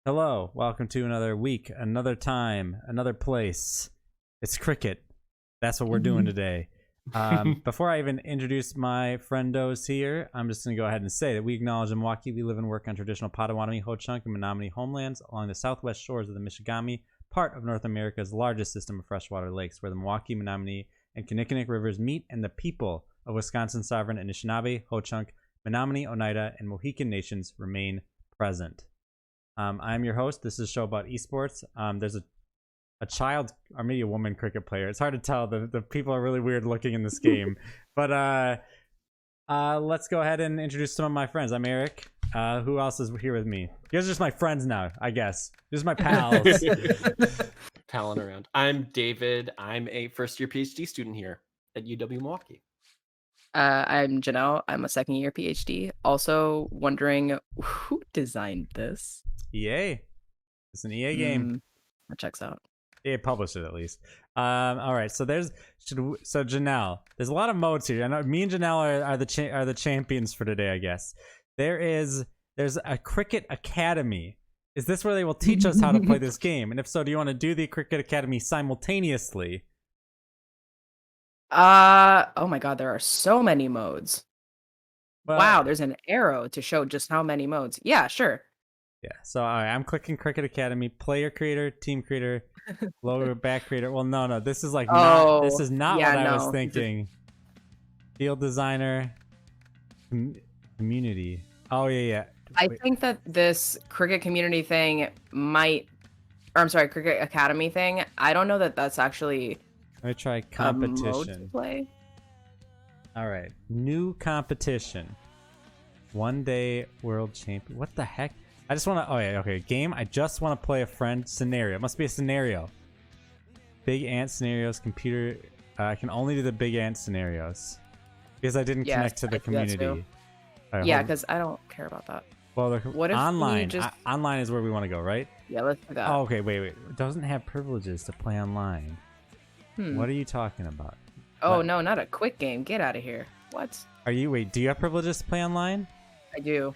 Hello, welcome to another week, another time, another place. It's cricket. That's what we're doing today. Before I even introduce my friendos here, I'm just going to go ahead and say that we acknowledge in Milwaukee we live and work on traditional Potawatomi, Ho-Chunk, and Menominee homelands along the southwest shores of the Michigamme, part of North America's largest system of freshwater lakes, where the Milwaukee, Menominee, and Kinnickinnic rivers meet, and the people of Wisconsin sovereign Anishinaabe, Ho-Chunk, Menominee, Oneida, and Mohican nations remain present. I'm your host. This is a show about esports. There's a child or maybe a woman cricket player. It's hard to tell. The people are really weird looking in this game. But let's go ahead and introduce some of my friends. I'm Eric. Who else is here with me? You guys are just my friends now, I guess. Just my pals. Palling around. I'm David. I'm a first-year PhD student here at UW Milwaukee. I'm Janelle. I'm a second-year PhD. Also wondering who designed this. EA. It's an EA game. That checks out. EA published it at least. All right. So Janelle. There's a lot of modes here. I know me and Janelle are the champions for today, I guess. There's a cricket academy. Is this where they will teach us how to play this game? And if so, do you want to do the cricket academy simultaneously? Oh my god, there are so many modes. Well, wow, there's an arrow to show just how many modes. Yeah, sure. Yeah. So all right, I'm clicking Cricket Academy, player creator, team creator, logo back creator. Well, no, this is like this is not what I was thinking. Field designer, community. Oh yeah. I think that this cricket community thing cricket academy thing. I don't know that that's actually. Let me try competition. Mode to play. All right, new competition. 1 day world champion. What the heck? I just want to. Oh yeah, okay. Game. I just want to play a friend scenario. It must be a scenario. Big ant scenarios. Computer. I can only do the big ant scenarios because I didn't connect to the community. Right, yeah, because I don't care about that. Well, what if online? Online is where we want to go, right? Yeah, let's do that. Oh, okay. Wait. It doesn't have privileges to play online. What are you talking about? Oh, no, not a quick game. Get out of here. What? Do you have privileges to play online? I do.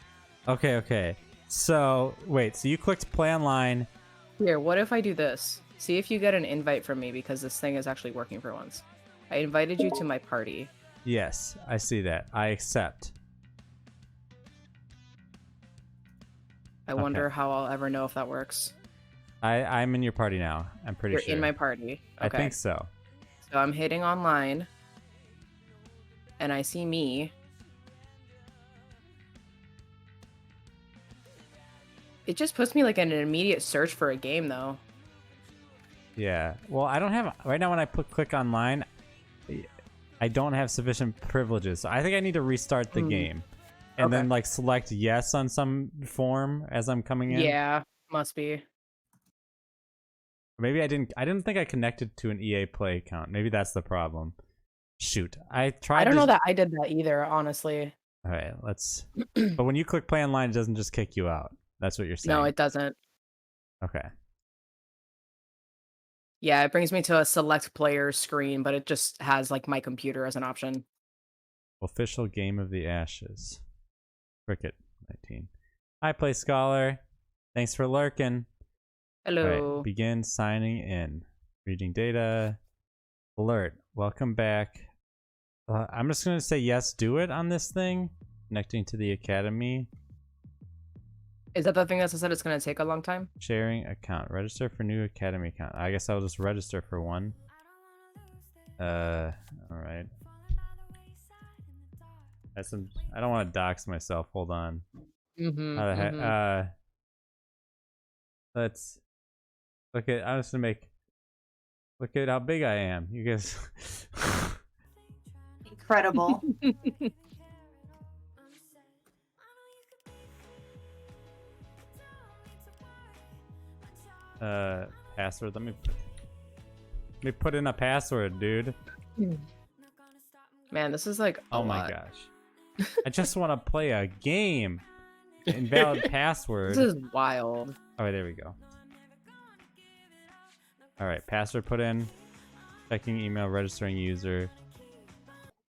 Okay. So, so you clicked play online. Here, what if I do this? See if you get an invite from me because this thing is actually working for once. I invited you to my party. Yes, I see that. I accept. I wonder how I'll ever know if that works. I'm in your party now. I'm pretty sure. You're in my party. Okay. I think so. So I'm hitting online. And I see me. It just puts me like in an immediate search for a game though. Yeah. Well, I don't have right now when I click online, I don't have sufficient privileges. So I think I need to restart the game. And then like select yes on some form as I'm coming in. Yeah, must be. Maybe I didn't think I connected to an EA Play account. Maybe that's the problem. Shoot. I don't know that I did that either, honestly. All right, but when you click play online, it doesn't just kick you out. That's what you're saying. No, it doesn't. Okay. Yeah, it brings me to a select players screen, but it just has like my computer as an option. Official Game of the Ashes. Cricket 19. Hi, Play Scholar. Thanks for lurking. Hello. Right, begin signing in. Reading data. Alert. Welcome back. I'm just going to say yes, do it on this thing. Connecting to the academy. Is that the thing that said it's going to take a long time? Sharing account. Register for new academy account. I guess I'll just register for one. All right. I don't want to dox myself. Hold on. How the heck? Let's look at. I'm just gonna look at how big I am. You guys. Incredible. Password. Let me put in a password, dude. Man, this is like oh my gosh. I just want to play a game. Invalid password. This is wild. All right, there we go. All right, password put in. Checking email, registering user.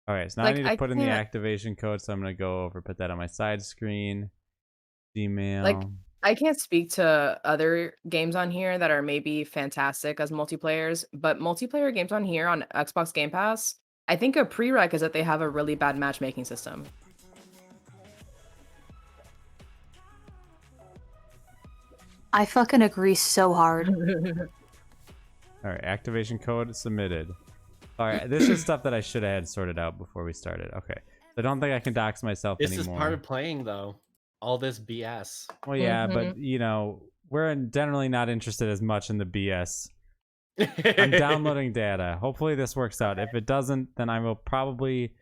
All right, so now I need to put in the activation code, so I'm gonna go over, put that on my side screen. Gmail. Like, I can't speak to other games on here that are maybe fantastic as multiplayers, but multiplayer games on here on Xbox Game Pass, I think a prereq is that they have a really bad matchmaking system. I fucking agree so hard. All right, activation code submitted. All right, this is stuff that I should have had sorted out before we started. Okay, so I don't think I can dox myself This anymore. is part of playing, though. All this BS. Well, yeah, but you know, we're generally not interested as much in the BS. I'm downloading data. Hopefully this works out. If it doesn't, then I will probably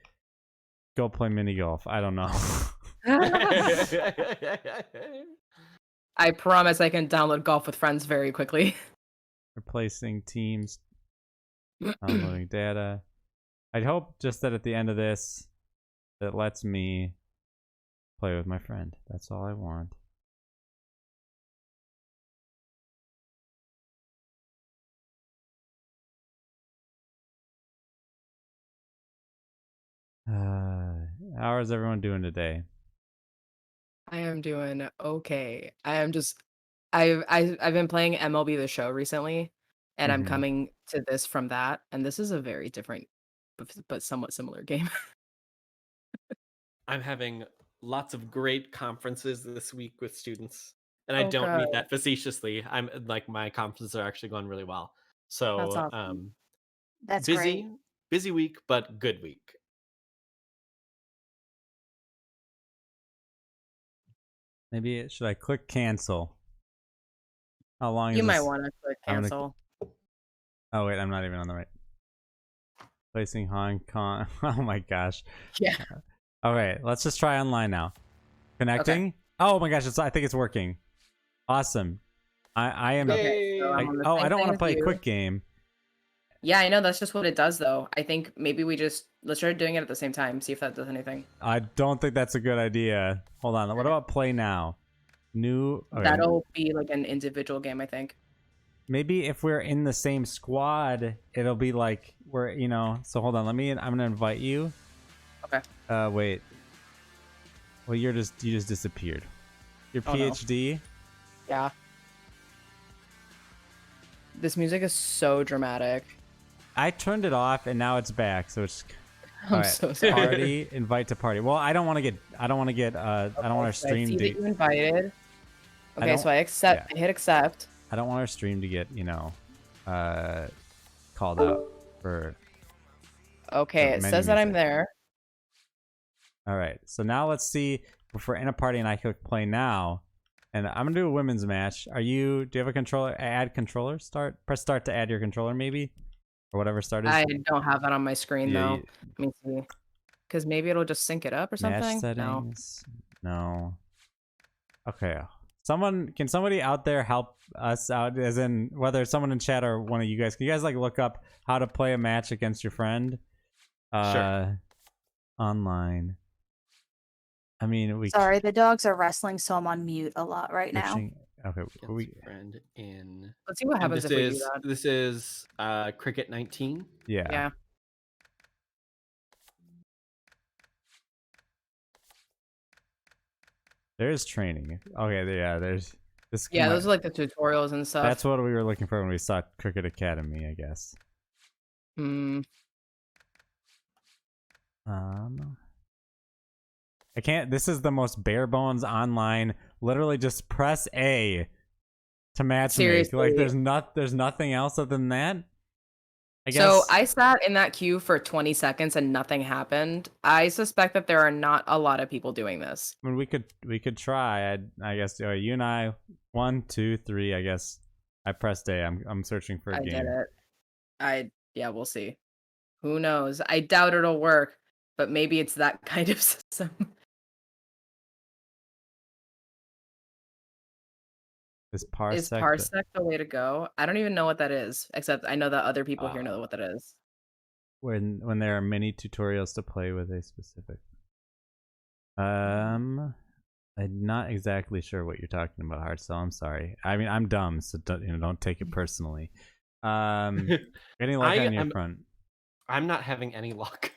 go play mini golf. I don't know. I promise I can download golf with friends very quickly. Replacing teams. Downloading data. I'd hope just that at the end of this, it lets me play with my friend. That's all I want. How is everyone doing today? I am doing okay. I've been playing MLB The Show recently, and I'm Mhm. coming to this from that, and this is a very different but somewhat similar game. I'm having lots of great conferences this week with students, and I Oh don't god, mean that facetiously. I'm like my conferences are actually going really well. that's So awesome. That's great. busy week, but good week. Maybe should I click cancel? How long is You might this? want to click I'm gonna- cancel. Oh wait, I'm not even on the right. Placing Hong Kong. Oh my gosh. Yeah. Okay, let's just try online now. Connecting. Oh my gosh, I think it's working. Awesome. I am. Okay, so I'm on the I same don't want thing to as play a you. quick game. Yeah, I know that's just what it does though. I think maybe let's try doing it at the same time, see if that does anything. I don't think that's a good idea. Hold on. What about play now? New. Okay. That'll be like an individual game, I think. Maybe if we're in the same squad, it'll be like we're, you know. So hold on. I'm gonna invite you. Okay. Wait. Well, you just disappeared. Your Oh, no. PhD. Yeah. This music is so dramatic. I turned it off and now it's back. So it's I'm Alright, so sorry. party. Invite to party. Well, I don't want to get. I don't want our So I stream see to. that you invited. Okay, don't- so I accept. I hit accept. I don't want our stream to get, you know, called out for. Okay, it menu says that I'm music. there. All right, so now let's see if we're in a party and I click play now, and I'm gonna do a women's match. Do you have a controller? Add controller. Press start to add your controller, maybe, or whatever start is. I don't have that on my screen Yeah, though. Let me see. Because maybe it'll just sync it up or something. Match settings. No. Okay. Can somebody out there help us out? As in, whether it's someone in chat or one of you guys, can you guys like look up how to play a match against your friend? Sure. Online. I mean, we. Sorry, the dogs are wrestling, so I'm on mute a lot right now. Searching- Okay. We. Friend in. Let's see what happens This if we do is that. this is Cricket 19. Yeah. Yeah. There's training. Okay. Yeah. There's this. Yeah, those are like the tutorials and stuff. That's what we were looking for when we saw Cricket Academy, I guess. Hmm. I can't. This is the most bare bones online. Literally, just press A to match Seriously. make. Like, there's nothing else other than that. I guess. So I sat in that queue for 20 seconds and nothing happened. I suspect that there are not a lot of people doing this. I mean, we could try. I guess you and I. 1, 2, 3. I guess I pressed A. I'm searching for a I game. did it. Yeah, we'll see. Who knows? I doubt it'll work, but maybe it's that kind of system. Is parsec. Is parsec the way to go? I don't even know what that is, except I know that other people here know what that is. when there are many tutorials to play with a specific. I'm not exactly sure what you're talking about, Heartcell. I'm sorry. I mean, I'm dumb, so don't take it personally. Getting luck on your front. I'm not having any luck.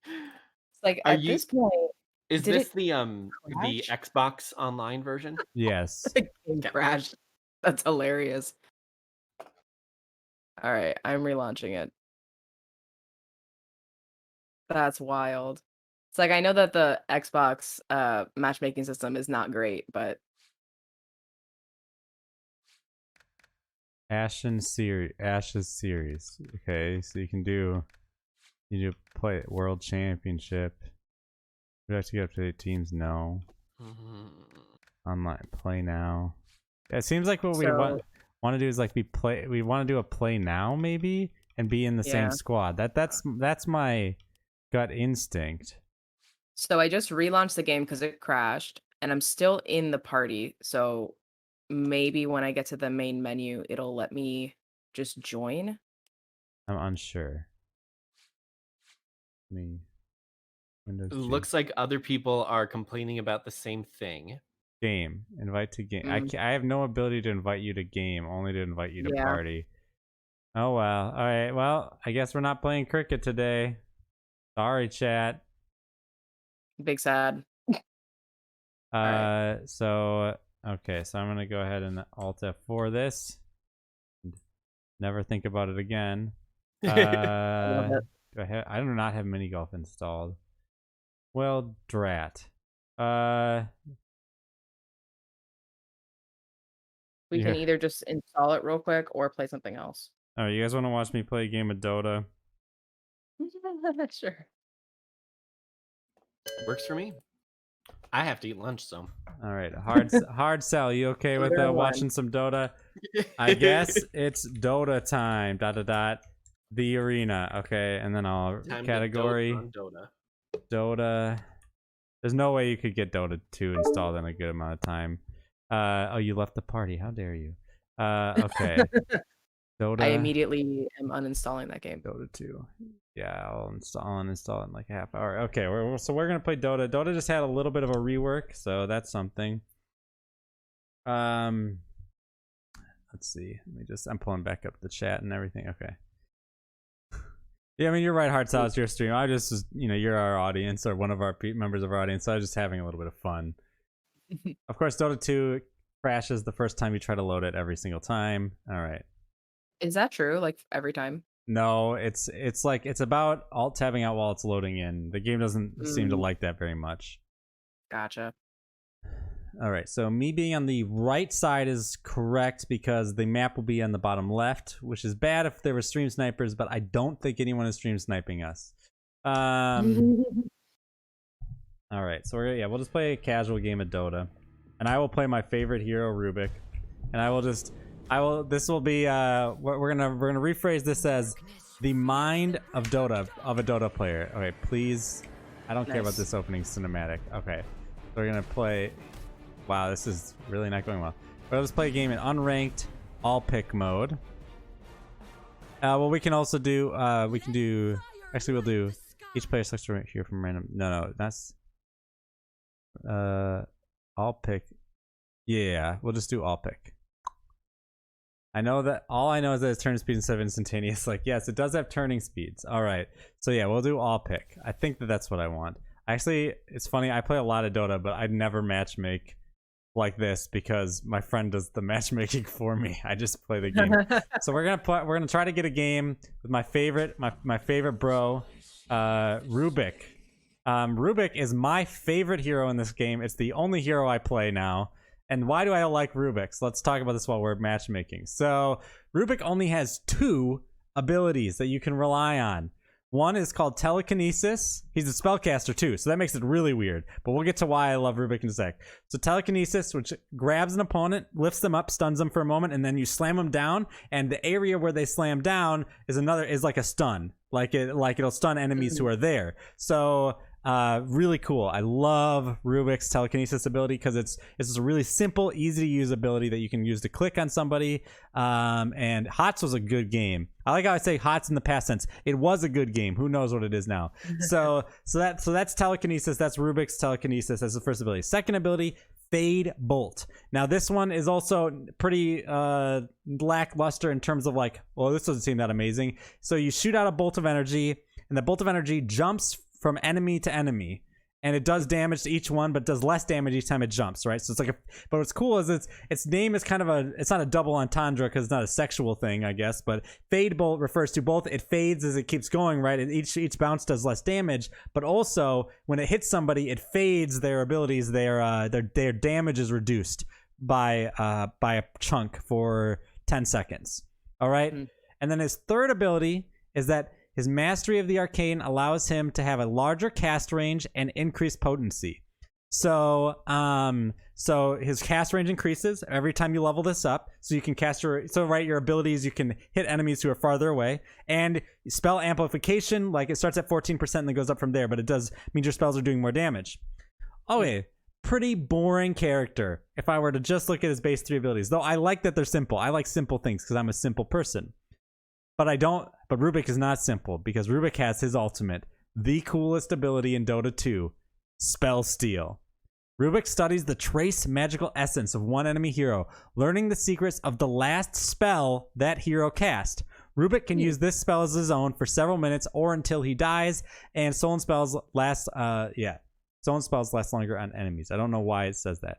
It's like at this point, Is Did this it the crash? Xbox Online version? Yes. The game crashed. That's hilarious. All right, I'm relaunching it. That's wild. It's like I know that the Xbox matchmaking system is not great, but Ashen's series. Okay, so you do play World Championship. We have to get up to 8 teams. No. Mhm. Online play now. Yeah, it seems like what we so want to do is like we want to do a play now maybe and be in the same yeah. squad. That's my gut instinct. So I just relaunched the game because it crashed, and I'm still in the party. So maybe when I get to the main menu, it'll let me just join. I'm unsure. Me. Windows It G. looks like other people are complaining about the same thing. Game. Invite to game. Mm, I have no ability to invite you to game, only to invite you to yeah, party. Oh well. Alright, well, I guess we're not playing cricket today. Sorry, chat. big sad. Alright. So okay, so I'm gonna go ahead and Alt F4 this. Never think about it again. I love it. I do not have mini golf installed. Well, drat. We Yeah. can either just install it real quick or play something else. Oh, you guys want to watch me play a game of Dota? Sure. Works for me. I have to eat lunch, so. All right, hard sell. You okay with Dota watching one. some Dota? I guess it's Dota time. ... The arena. Okay, and then I'll Time to category dote on Dota. Dota. There's no way you could get Dota 2 installed in a good amount of time. Oh, you left the party. How dare you? Okay. Dota. I immediately am uninstalling that game. Dota 2. Yeah, I'll uninstall it in like a half hour. Okay, so we're gonna play Dota. Dota just had a little bit of a rework, so that's something. Let's see. I'm pulling back up the chat and everything. Okay. Yeah, I mean, you're right, Hard Sal, it's your stream. I just, you're our audience or one of our members of our audience, so I was just having a little bit of fun. Of course, Dota 2 crashes the first time you try to load it every single time. All right. Is that true? Like every time? No, it's about alt tabbing out while it's loading in. The game doesn't seem to like that very much. Gotcha. All right, so me being on the right side is correct because the map will be on the bottom left, which is bad if there were stream snipers, but I don't think anyone is stream sniping us. All right, so we'll just play a casual game of Dota, and I will play my favorite hero, Rubik, and this will be we're gonna rephrase this as the mind of Dota of a Dota player. Okay, please, I don't care about this opening cinematic. Okay, so we're gonna play. Wow, this is really not going well. But let's play a game in unranked all pick mode. Well, we can also do actually we'll do each player selects right here from random. No, that's all pick. Yeah, we'll just do all pick. I know that all I know is that it's turn speed instead of instantaneous. Like, yes, it does have turning speeds. All right, so yeah, we'll do all pick. I think that's what I want. Actually, it's funny. I play a lot of Dota, but I'd never matchmake like this because my friend does the matchmaking for me. I just play the game. So we're gonna try to get a game with my favorite bro, Rubik. Rubik is my favorite hero in this game. It's the only hero I play now. And why do I like Rubik? So let's talk about this while we're matchmaking. So Rubik only has 2 abilities that you can rely on. One is called Telekinesis. He's a spellcaster too, so that makes it really weird. But we'll get to why I love Rubik in a sec. So Telekinesis, which grabs an opponent, lifts them up, stuns them for a moment, and then you slam them down. And the area where they slam down is like a stun, like it'll stun enemies who are there. So really cool. I love Rubik's Telekinesis ability because it's a really simple, easy to use ability that you can use to click on somebody. And HOTS was a good game. I like how I say HOTS in the past tense. It was a good game. Who knows what it is now? So that's Telekinesis. That's Rubik's Telekinesis. That's the first ability. Second ability, Fade Bolt. Now this one is also pretty lackluster in terms of like, well, this doesn't seem that amazing. So you shoot out a bolt of energy, and the bolt of energy jumps from enemy to enemy, and it does damage to each one, but does less damage each time it jumps, right? So it's like but what's cool is its name is kind of it's not a double entendre because it's not a sexual thing, I guess, but Fade Bolt refers to both it fades as it keeps going, right? And each bounce does less damage, but also when it hits somebody, it fades their abilities, their damage is reduced by a chunk for 10 seconds. All right? And then his third ability is that his mastery of the arcane allows him to have a larger cast range and increased potency. So his cast range increases every time you level this up. So you can cast your abilities, you can hit enemies who are farther away. And spell amplification, like it starts at 14% and then goes up from there, but it means your spells are doing more damage. Okay, pretty boring character if I were to just look at his base 3 abilities. Though I like that they're simple. I like simple things because I'm a simple person. But Rubik is not simple because Rubik has his ultimate, the coolest ability in Dota 2, Spell Steal. Rubik studies the trace magical essence of one enemy hero, learning the secrets of the last spell that hero cast. Rubik can use this spell as his own for several minutes or until he dies, and stolen spells last longer on enemies. I don't know why it says that.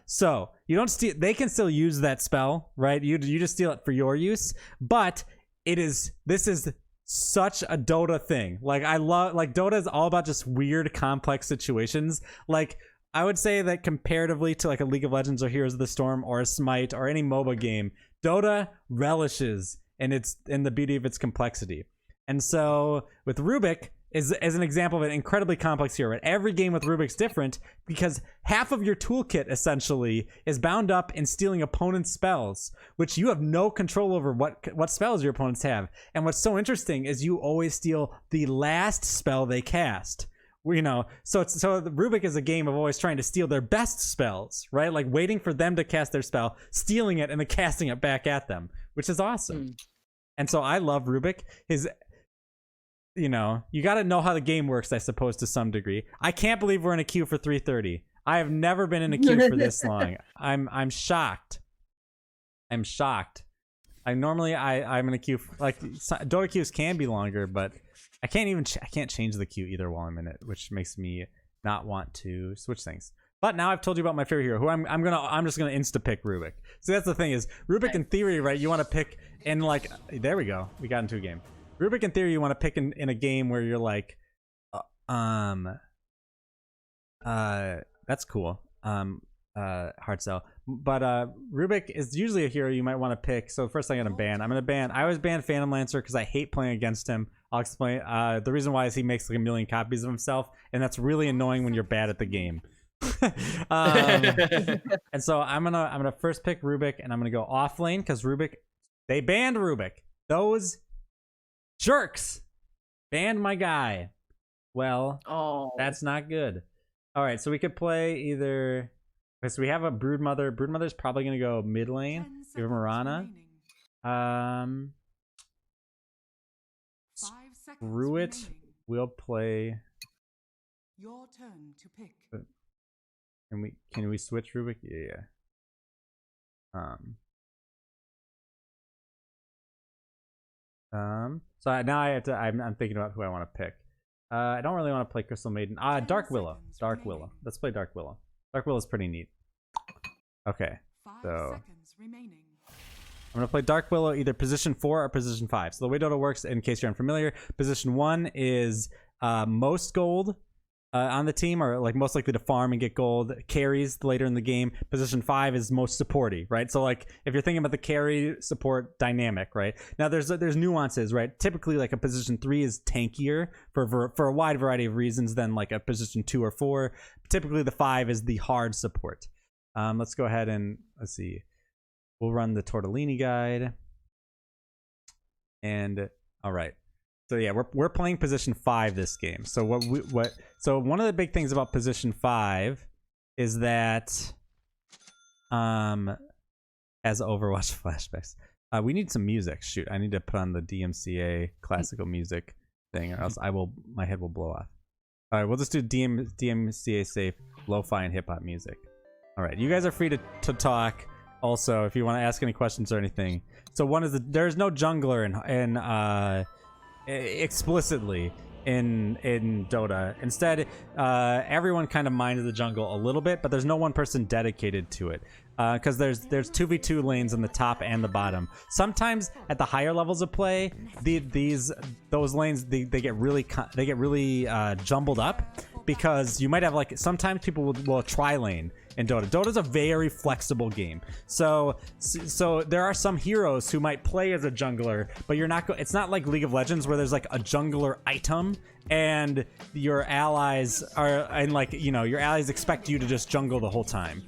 So you don't steal. They can still use that spell, right? You just steal it for your use. But this is such a Dota thing. Like Dota is all about just weird, complex situations. Like I would say that comparatively to like a League of Legends or Heroes of the Storm or a Smite or any MOBA game, Dota relishes in the beauty of its complexity. And so with Rubik, is an example of an incredibly complex hero. Every game with Rubik's different because half of your toolkit essentially is bound up in stealing opponents' spells, which you have no control over what spells your opponents have. And what's so interesting is you always steal the last spell they cast. So Rubik is a game of always trying to steal their best spells, right? Like waiting for them to cast their spell, stealing it, and then casting it back at them, which is awesome. And so I love Rubik. You got to know how the game works, I suppose, to some degree. I can't believe we're in a queue for 3:30. I have never been in a queue for this long. I'm shocked. I'm shocked. I'm in a queue Dota queues can be longer, but I can't change the queue either while I'm in it, which makes me not want to switch things. But now I've told you about my favorite hero, who I'm just gonna insta pick Rubik. So that's the thing is Rubik in theory, right? You want to pick in there we go. We got into a game. Rubik in theory you want to pick in a game where you're like, that's cool. Hard sell. But Rubik is usually a hero you might want to pick. So first I'm gonna I always ban Phantom Lancer because I hate playing against him. I'll explain. The reason why is he makes like 1 million copies of himself, and that's really annoying when you're bad at the game. And so I'm gonna first pick Rubik, and I'm gonna go off lane because they banned Rubik. Those jerks banned my guy. Well, that's not good. All right, so we could play either. Okay, so we have a Broodmother. Broodmother's probably gonna go mid lane. We have Mirana. Screw it. We'll play. Your turn to pick. Can we switch Rubik? Yeah. So now I'm thinking about who I want to pick. I don't really want to play Crystal Maiden. Dark Willow. Let's play Dark Willow. Dark Willow's pretty neat. Okay. So I'm gonna play Dark Willow either position 4 or position 5. So the way Dota works, in case you're unfamiliar, position 1 is most gold on the team, or like most likely to farm and get gold, carries later in the game. Position 5 is most supporty, right? So like if you're thinking about the carry support dynamic, right? Now there's nuances, right? Typically like a position 3 is tankier for a wide variety of reasons than like a position 2 or 4. Typically the 5 is the hard support. Let's go ahead and let's see. We'll run the Tortellini guide. And all right. So yeah, we're playing position 5 this game. So so one of the big things about position 5 is that as Overwatch flashbacks. We need some music. Shoot, I need to put on the DMCA classical music thing, or else my head will blow off. All right, we'll just do DMCA safe lo-fi and hip hop music. All right, you guys are free to talk. Also, if you want to ask any questions or anything. So one is there's no jungler in explicitly. in Dota. Instead, everyone kind of minds the jungle a little bit, but there's no one person dedicated to it. Because there's 2v2 lanes in the top and the bottom. Sometimes at the higher levels of play, those lanes they get really jumbled up, because you might have like sometimes people will try lane in Dota. Dota's a very flexible game, so there are some heroes who might play as a jungler, but you're not. It's not like League of Legends where there's like a jungler item and your allies are your allies expect you to just jungle the whole time.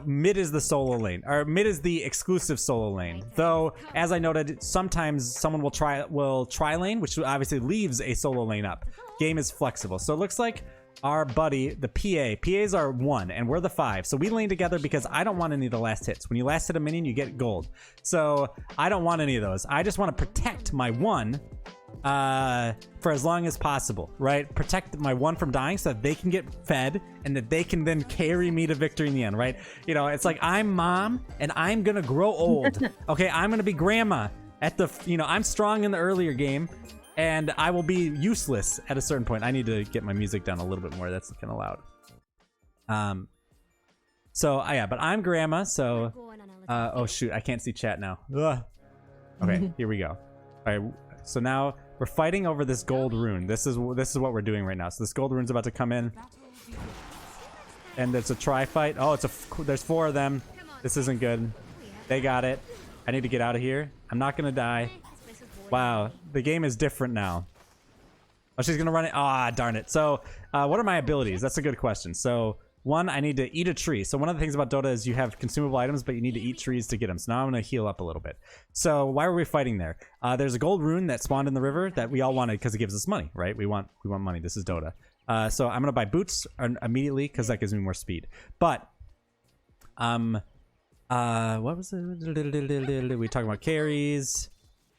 Mid is the solo lane, or mid is the exclusive solo lane. Though, as I noted, sometimes someone will try lane, which obviously leaves a solo lane up. Game is flexible, so it looks like our buddy, the PAs are 1, and we're the 5. So we lane together because I don't want any of the last hits. When you last hit a minion, you get gold. So I don't want any of those. I just want to protect my 1. For as long as possible, right? Protect my 1 from dying so that they can get fed and that they can then carry me to victory in the end, right? You know, it's like I'm mom and I'm gonna grow old. Okay, I'm gonna be grandma at the, I'm strong in the earlier game and I will be useless at a certain point. I need to get my music down a little bit more. That's kind of loud. So yeah, but I'm grandma, so oh shoot, I can't see chat now. Ugh. Okay, here we go. All right, so now we're fighting over this gold rune. This is what we're doing right now. So this gold rune's about to come in, and there's a try fight. Oh, there's 4 of them. This isn't good. They got it. I need to get out of here. I'm not gonna die. Wow, the game is different now. Oh, she's gonna run it. Ah, darn it. So, what are my abilities? That's a good question. So, 1, I need to eat a tree. So one of the things about Dota is you have consumable items, but you need to eat trees to get them. So now I'm going to heal up a little bit. So why were we fighting there? There's a gold rune that spawned in the river that we all wanted because it gives us money, right? We want money. This is Dota. So I'm going to buy boots immediately because that gives me more speed. But, what was it? We talking about carries.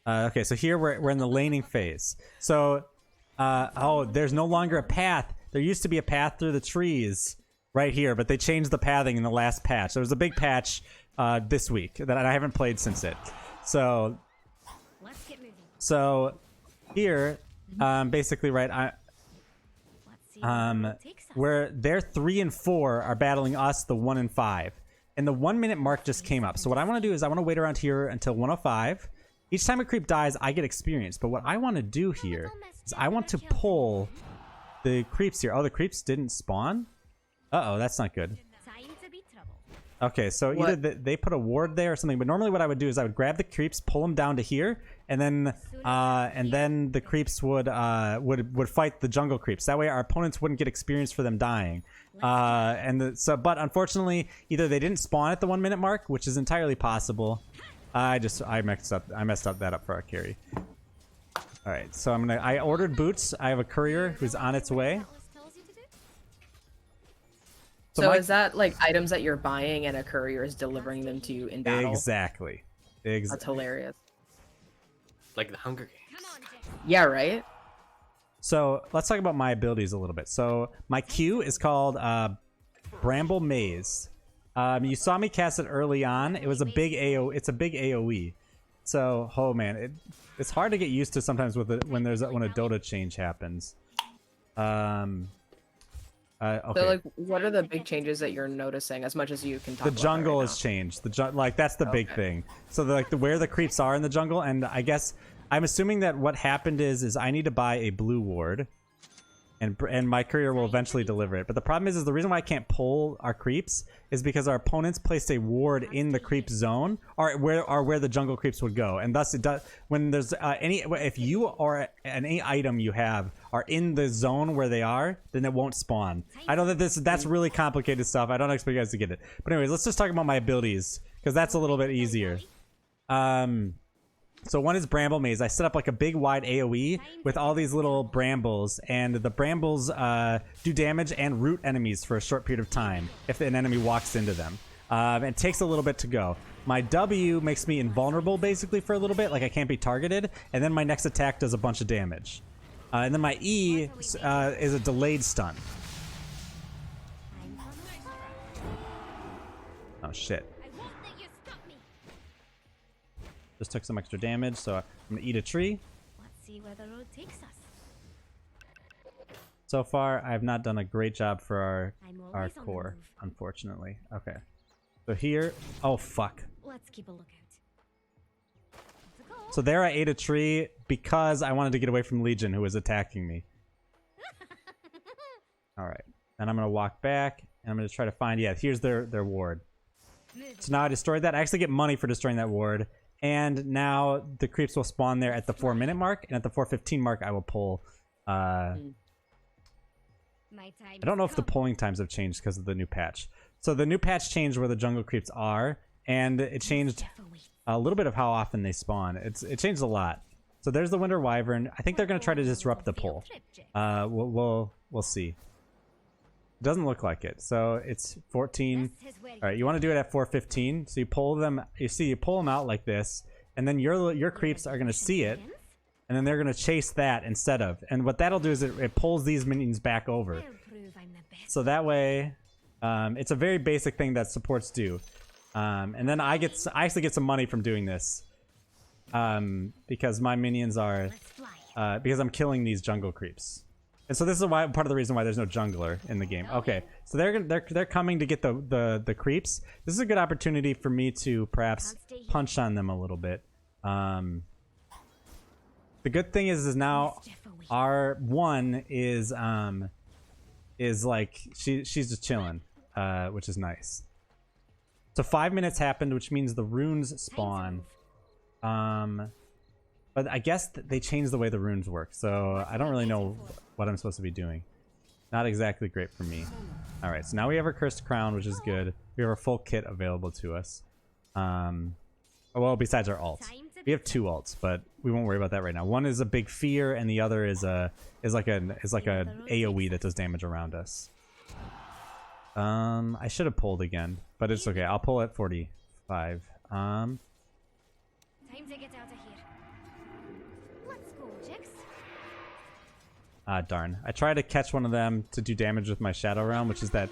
Okay, so here we're in the laning phase. So, oh, there's no longer a path. There used to be a path through the trees right here, but they changed the pathing in the last patch. There was a big patch this week that I haven't played since it. So here, basically, right, where they're 3 and 4 are battling us, the 1 and 5. And the 1 minute mark just came up. So what I want to do is I want to wait around here until 105. Each time a creep dies, I get experience. But what I want to do here is I want to pull the creeps here. Oh, the creeps didn't spawn? Uh-oh, that's not good. Okay, so either they put a ward there or something, but normally what I would do is I would grab the creeps, pull them down to here, and then the creeps would fight the jungle creeps. That way our opponents wouldn't get experience for them dying. But unfortunately, either they didn't spawn at the 1 minute mark, which is entirely possible. I messed up that up for our carry. All right, so I ordered boots. I have a courier who's on its way. So is that like items that you're buying and a courier is delivering them to you in battle? Exactly. That's hilarious. Like the Hunger Games. Yeah, right? So let's talk about my abilities a little bit. So my Q is called Bramble Maze. You saw me cast it early on. It was a big it's a big AoE. So, oh man, it's hard to get used to sometimes when a Dota change happens. Okay. So, like, what are the big changes that you're noticing, as much as you can talk about? The jungle right has changed. That's the big thing. So, where the creeps are in the jungle, and I guess I'm assuming that what happened is I need to buy a blue ward, and my courier will eventually deliver it. But the problem is the reason why I can't pull our creeps is because our opponents placed a ward in the creep zone, or where the jungle creeps would go, and thus it does when there's if you or any item you have are in the zone where they are, then it won't spawn. I know that that's really complicated stuff. I don't expect you guys to get it. But anyways, let's just talk about my abilities because that's a little bit easier. So one is Bramble Maze. I set up like a big wide AoE with all these little brambles, and the brambles do damage and root enemies for a short period of time if an enemy walks into them. It takes a little bit to go. My W makes me invulnerable basically for a little bit, like I can't be targeted, and then my next attack does a bunch of damage. And then my E is a delayed stun. Oh shit. Just took some extra damage, so I'm gonna eat a tree. see where the road takes us. So far, I've not done a great job for I'm our always on the core, move. unfortunately. Okay. So here... Oh, fuck. Let's keep a lookout. Let's go. So there I ate a tree because I wanted to get away from Legion, who was attacking me. Alright. Then I'm going to walk back, and I'm going to try to find... Yeah, here's their ward. So now I destroyed that. I actually get money for destroying that ward. And now the creeps will spawn there at the 4-minute mark, and at the 4:15 mark, I will pull... My time I don't know if the polling times have changed because of the new patch. So the new patch changed where the jungle creeps are, and it changed a little bit of how often they spawn. It changed a lot. So there's the Winter Wyvern. I think they're going to try to disrupt the poll. We'll see. Doesn't look like it. So it's 14. All right, you want to do it at 4:15. So you pull them. You pull them out like this, and then your creeps are going to see it. And then they're going to chase that instead of. And what that'll do is it pulls these minions back over. So that way, it's a very basic thing that supports do. And then I actually get some money from doing this. Because my minions are... because I'm killing these jungle creeps. And so this is part of the reason why there's no jungler in the game. Okay, so they're coming to get the creeps. This is a good opportunity for me to perhaps punch on them a little bit. The good thing is now our one is like she's just chilling, which is nice. So 5 minutes happened, which means the runes spawn. But I guess they changed the way the runes work, so I don't really know what I'm supposed to be doing. Not exactly great for me. All right, so now we have our cursed crown, which is good. We have our full kit available to us. Well, besides our ult. We have 2 ults, but we won't worry about that right now. One is a big fear, and the other is like a AoE that does damage around us. I should have pulled again, but it's okay. I'll pull at 45. Time to get out of here. Let's go, Jix. Ah, darn. I tried to catch one of them to do damage with my Shadow Realm, which is that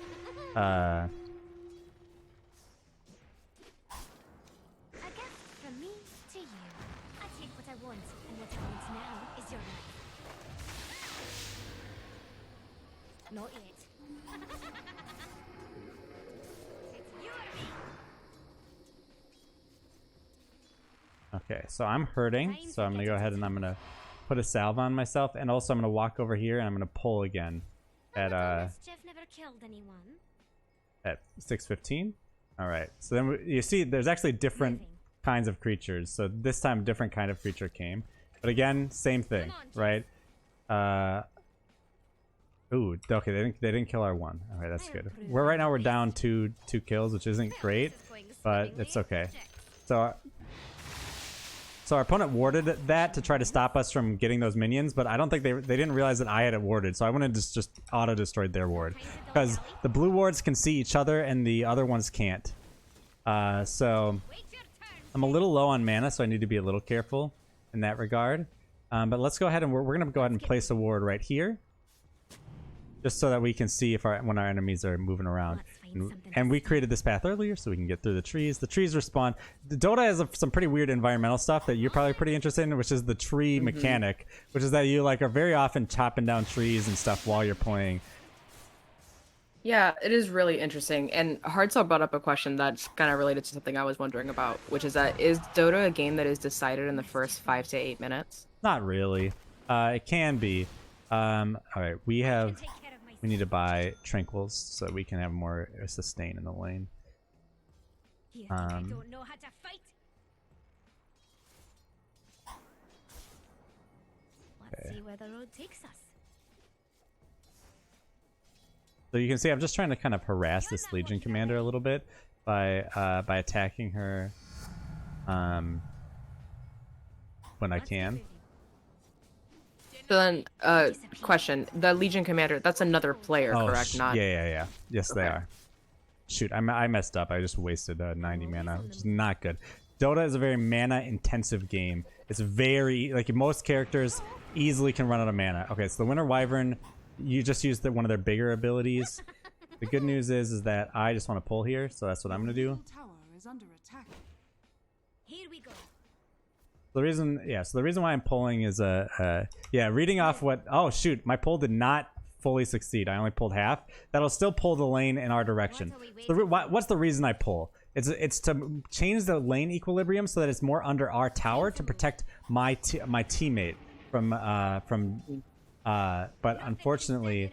Not yet. It's you or me. Okay, so I'm hurting, so I'm gonna go ahead and I'm gonna put a salve on myself, and also I'm gonna walk over here and I'm gonna pull again at Jeff never killed anyone. at 6:15. All right, so then you see there's actually different kinds of creatures. So this time a different kind of creature came, but again same thing, right? Ooh, okay, they didn't kill our one. Okay, that's good. Right now we're down two kills, which isn't great, but it's okay. So our opponent warded that to try to stop us from getting those minions, but I don't think they didn't realize that I had it warded, so I went and just auto destroyed their ward because the blue wards can see each other and the other ones can't. So I'm a little low on mana, so I need to be a little careful in that regard. But let's go ahead and we're gonna go ahead and place a ward right here, just so that we can see if when our enemies are moving around. And we created this path earlier so we can get through the trees. The trees respawn. The Dota has some pretty weird environmental stuff that you're probably pretty interested in, which is the tree mechanic, which is that you are very often chopping down trees and stuff while you're playing. Yeah, it is really interesting. And Hardstyle brought up a question that's kind of related to something I was wondering about, which is that is Dota a game that is decided in the first 5 to 8 minutes? Not really. It can be. All right, we need to buy tranquils so we can have more sustain in the lane. I don't know how to fight. Let's see where the road takes us. So you can see I'm just trying to kind of harass this Legion commander a little bit by attacking her when I can. So then, question: the Legion commander, that's another player, correct? Not. Yeah. Yes, Okay. they are. Shoot, I messed up. I just wasted 90 mana, which is not good. Dota is a very mana-intensive game. It's very most characters easily can run out of mana. Okay, so the Winter Wyvern, you just used one of their bigger abilities. The good news is that I just want to pull here, so that's what I'm gonna do. Tower is under attack. Here we go. The reason, yeah. So the reason why I'm pulling is yeah, reading off what. Oh shoot, my pull did not fully succeed. I only pulled half. That'll still pull the lane in our direction. So what's the reason I pull? It's to change the lane equilibrium so that it's more under our tower to protect my teammate from. But unfortunately,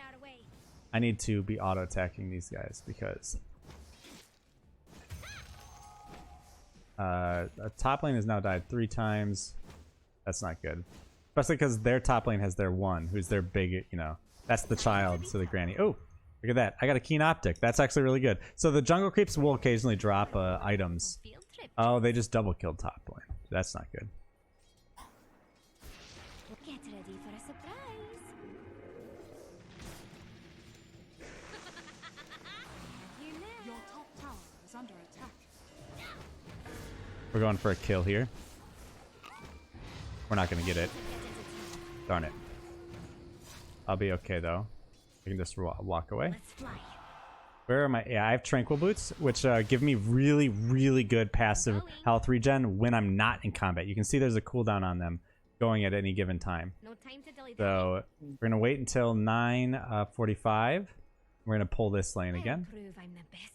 I need to be auto attacking these guys because. Top lane has now died 3 times. That's not good. Especially because their top lane has their one, who's their big, you know, that's the child to the granny. Oh, look at that. I got a keen optic. That's actually really good. So the jungle creeps will occasionally drop items. Oh, they just double killed top lane. That's not good. Get ready for a surprise. You know. Your top tower is under attack. We're going for a kill here. We're not going to get it. Darn it. I'll be okay, though. I can just walk away. Let's fly. Where am I? Yeah, I have Tranquil Boots, which give me really, really good passive health regen when I'm not in combat. You can see there's a cooldown on them going at any given time. No time to dilly-dally. So we're going to wait until 9:45. We're going to pull this lane I'll again. prove I'm the best.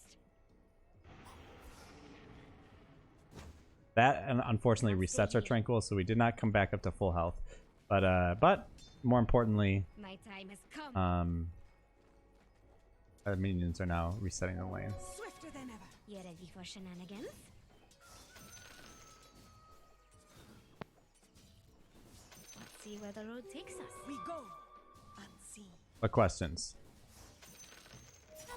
That unfortunately resets our Tranquil, so we did not come back up to full health. But more importantly, My time has come. our minions are now resetting the lane. Swifter than ever. You ready for shenanigans? Let's see where the road takes us. We go unseen. What questions?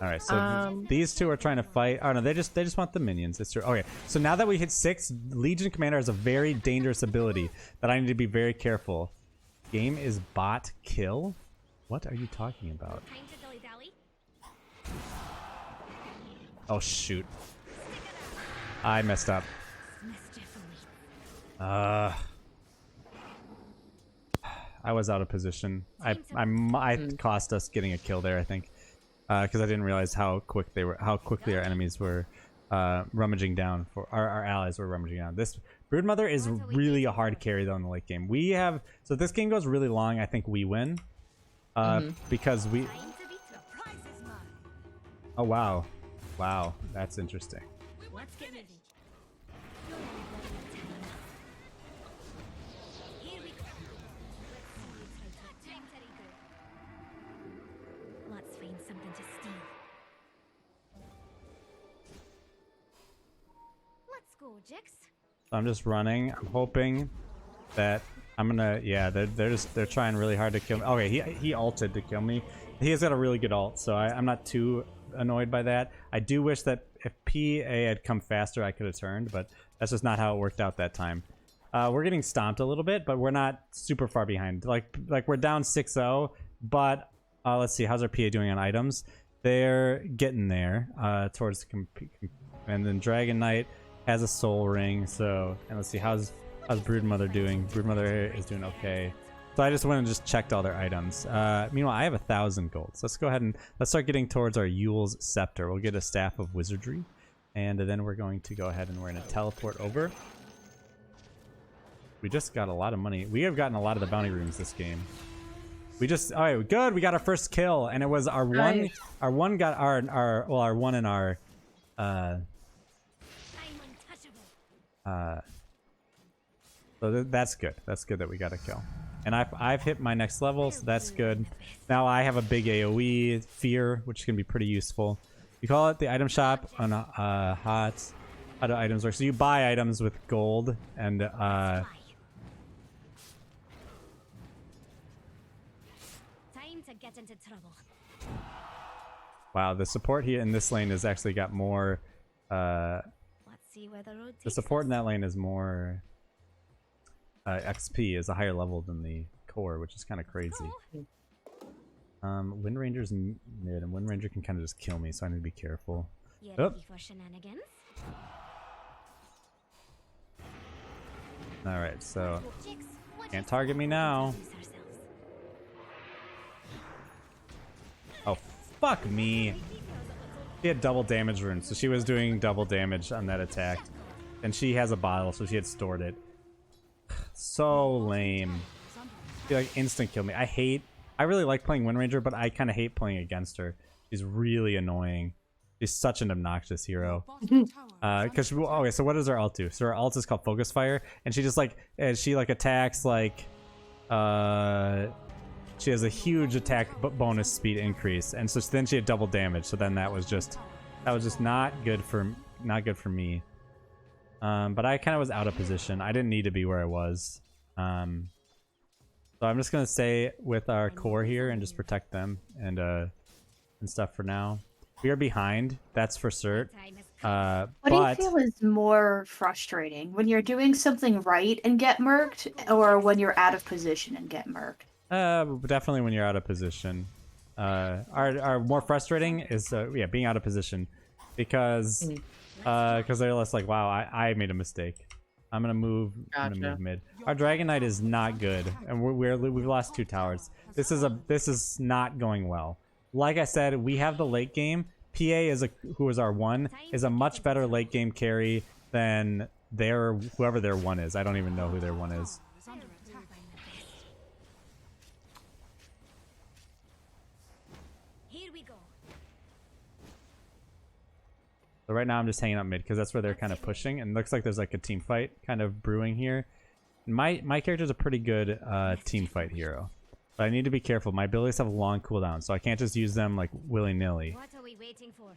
All right, so these two are trying to fight. Oh no, they just want the minions. It's true. Okay, so now that we hit 6, Legion Commander has a very dangerous ability that I need to be very careful. Game is bot kill. What are you talking about? Time to dilly-dally. Oh shoot, I messed up. Mischiefully. I was out of position. I cost us getting a kill there, I think, because I didn't realize how quickly our enemies were rummaging down for our allies were rummaging down. This Broodmother is really a hard carry though in the late game. We have so if this game goes really long, I think we win because we. Time to be The prize is mine. Oh wow, wow, that's interesting. Let's get moving. Here we go. Let's see what's right. Time to regroup. Let's find something to steal. Let's go, Jix. I'm just running. I'm hoping that I'm gonna. Yeah, they're trying really hard to kill me. Okay, he ulted to kill me. He has got a really good ult, so I'm not too annoyed by that. I do wish that if PA had come faster, I could have turned, but that's just not how it worked out that time. We're getting stomped a little bit, but we're not super far behind. Like we're down 6-0, but let's see, how's our PA doing on items? They're getting there towards and then Dragon Knight has a soul ring. So and let's see how's Broodmother doing. Broodmother is doing okay. So I just went and just checked all their items. Meanwhile, I have 1,000 gold. So let's go ahead and let's start getting towards our Yule's Scepter. We'll get a Staff of Wizardry, and then we're going to go ahead and we're going to teleport over. We just got a lot of money. We have gotten a lot of the bounty rooms this game. We just all right, good. We got our first kill, and it was our one. Nice. Our one got our one in our. I'm untouchable. So that's good. That's good that we got a kill. And I've hit my next level, so that's good. Now I have a big AoE, Fear, which can be pretty useful. You call it the item shop on how do items work? So you buy items with gold and Time to get into trouble. wow, the support here in this lane has actually got more Let's see where the road takes the support in us. that lane is more XP is a higher level than the core, which is kind of crazy. Wind Ranger's mid, and Wind Ranger can kind of just kill me, so I need to be careful. You Oh. ready for shenanigans? All right, so Jix, what can't if target me now. we introduce ourselves? Oh, fuck me. She had double damage runes, so she was doing double damage on that attack. And she has a bottle, so she had stored it. So lame. She like instant killed me. I really like playing Wind Ranger, but I kind of hate playing against her. She's really annoying. She's such an obnoxious hero. Because okay, so what does her ult do? So her ult is called Focus Fire, and she just like attacks like she has a huge attack bonus speed increase, and so then she had double damage. So then that was just not good for me. But I kind of was out of position. I didn't need to be where I was. So I'm just gonna stay with our core here and just protect them and stuff for now. We are behind, that's for cert. What do you feel is more frustrating? When you're doing something right and get murked, or when you're out of position and get murked? Definitely when you're out of position. Our more frustrating is being out of position, because they're less like, wow, I made a mistake. I'm gonna move mid. Our Dragon Knight is not good, and we've lost 2 towers. This is not going well. Like I said, we have the late game. PA who is our 1 is a much better late game carry than whoever their 1 is. I don't even know who their 1 is. Here we go. So right now I'm just hanging out mid because that's where they're kind of pushing, and it looks like there's like a team fight kind of brewing here. My character's a pretty good team fight hero, but I need to be careful. My abilities have a long cooldown, so I can't just use them like willy-nilly. What are we waiting for?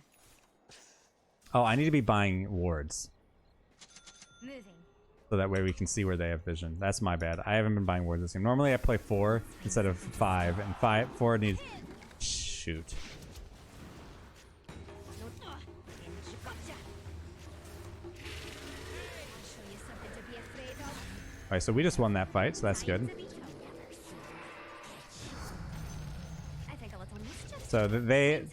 Oh, I need to be buying wards, Moving. so that way we can see where they have vision. That's my bad. I haven't been buying wards this game. Normally I play 4 instead of 5, and 4 needs... Shoot. Gotcha. I'll show you something to be afraid of. Alright, so we just won that fight, so that's good. I think a little mischief. So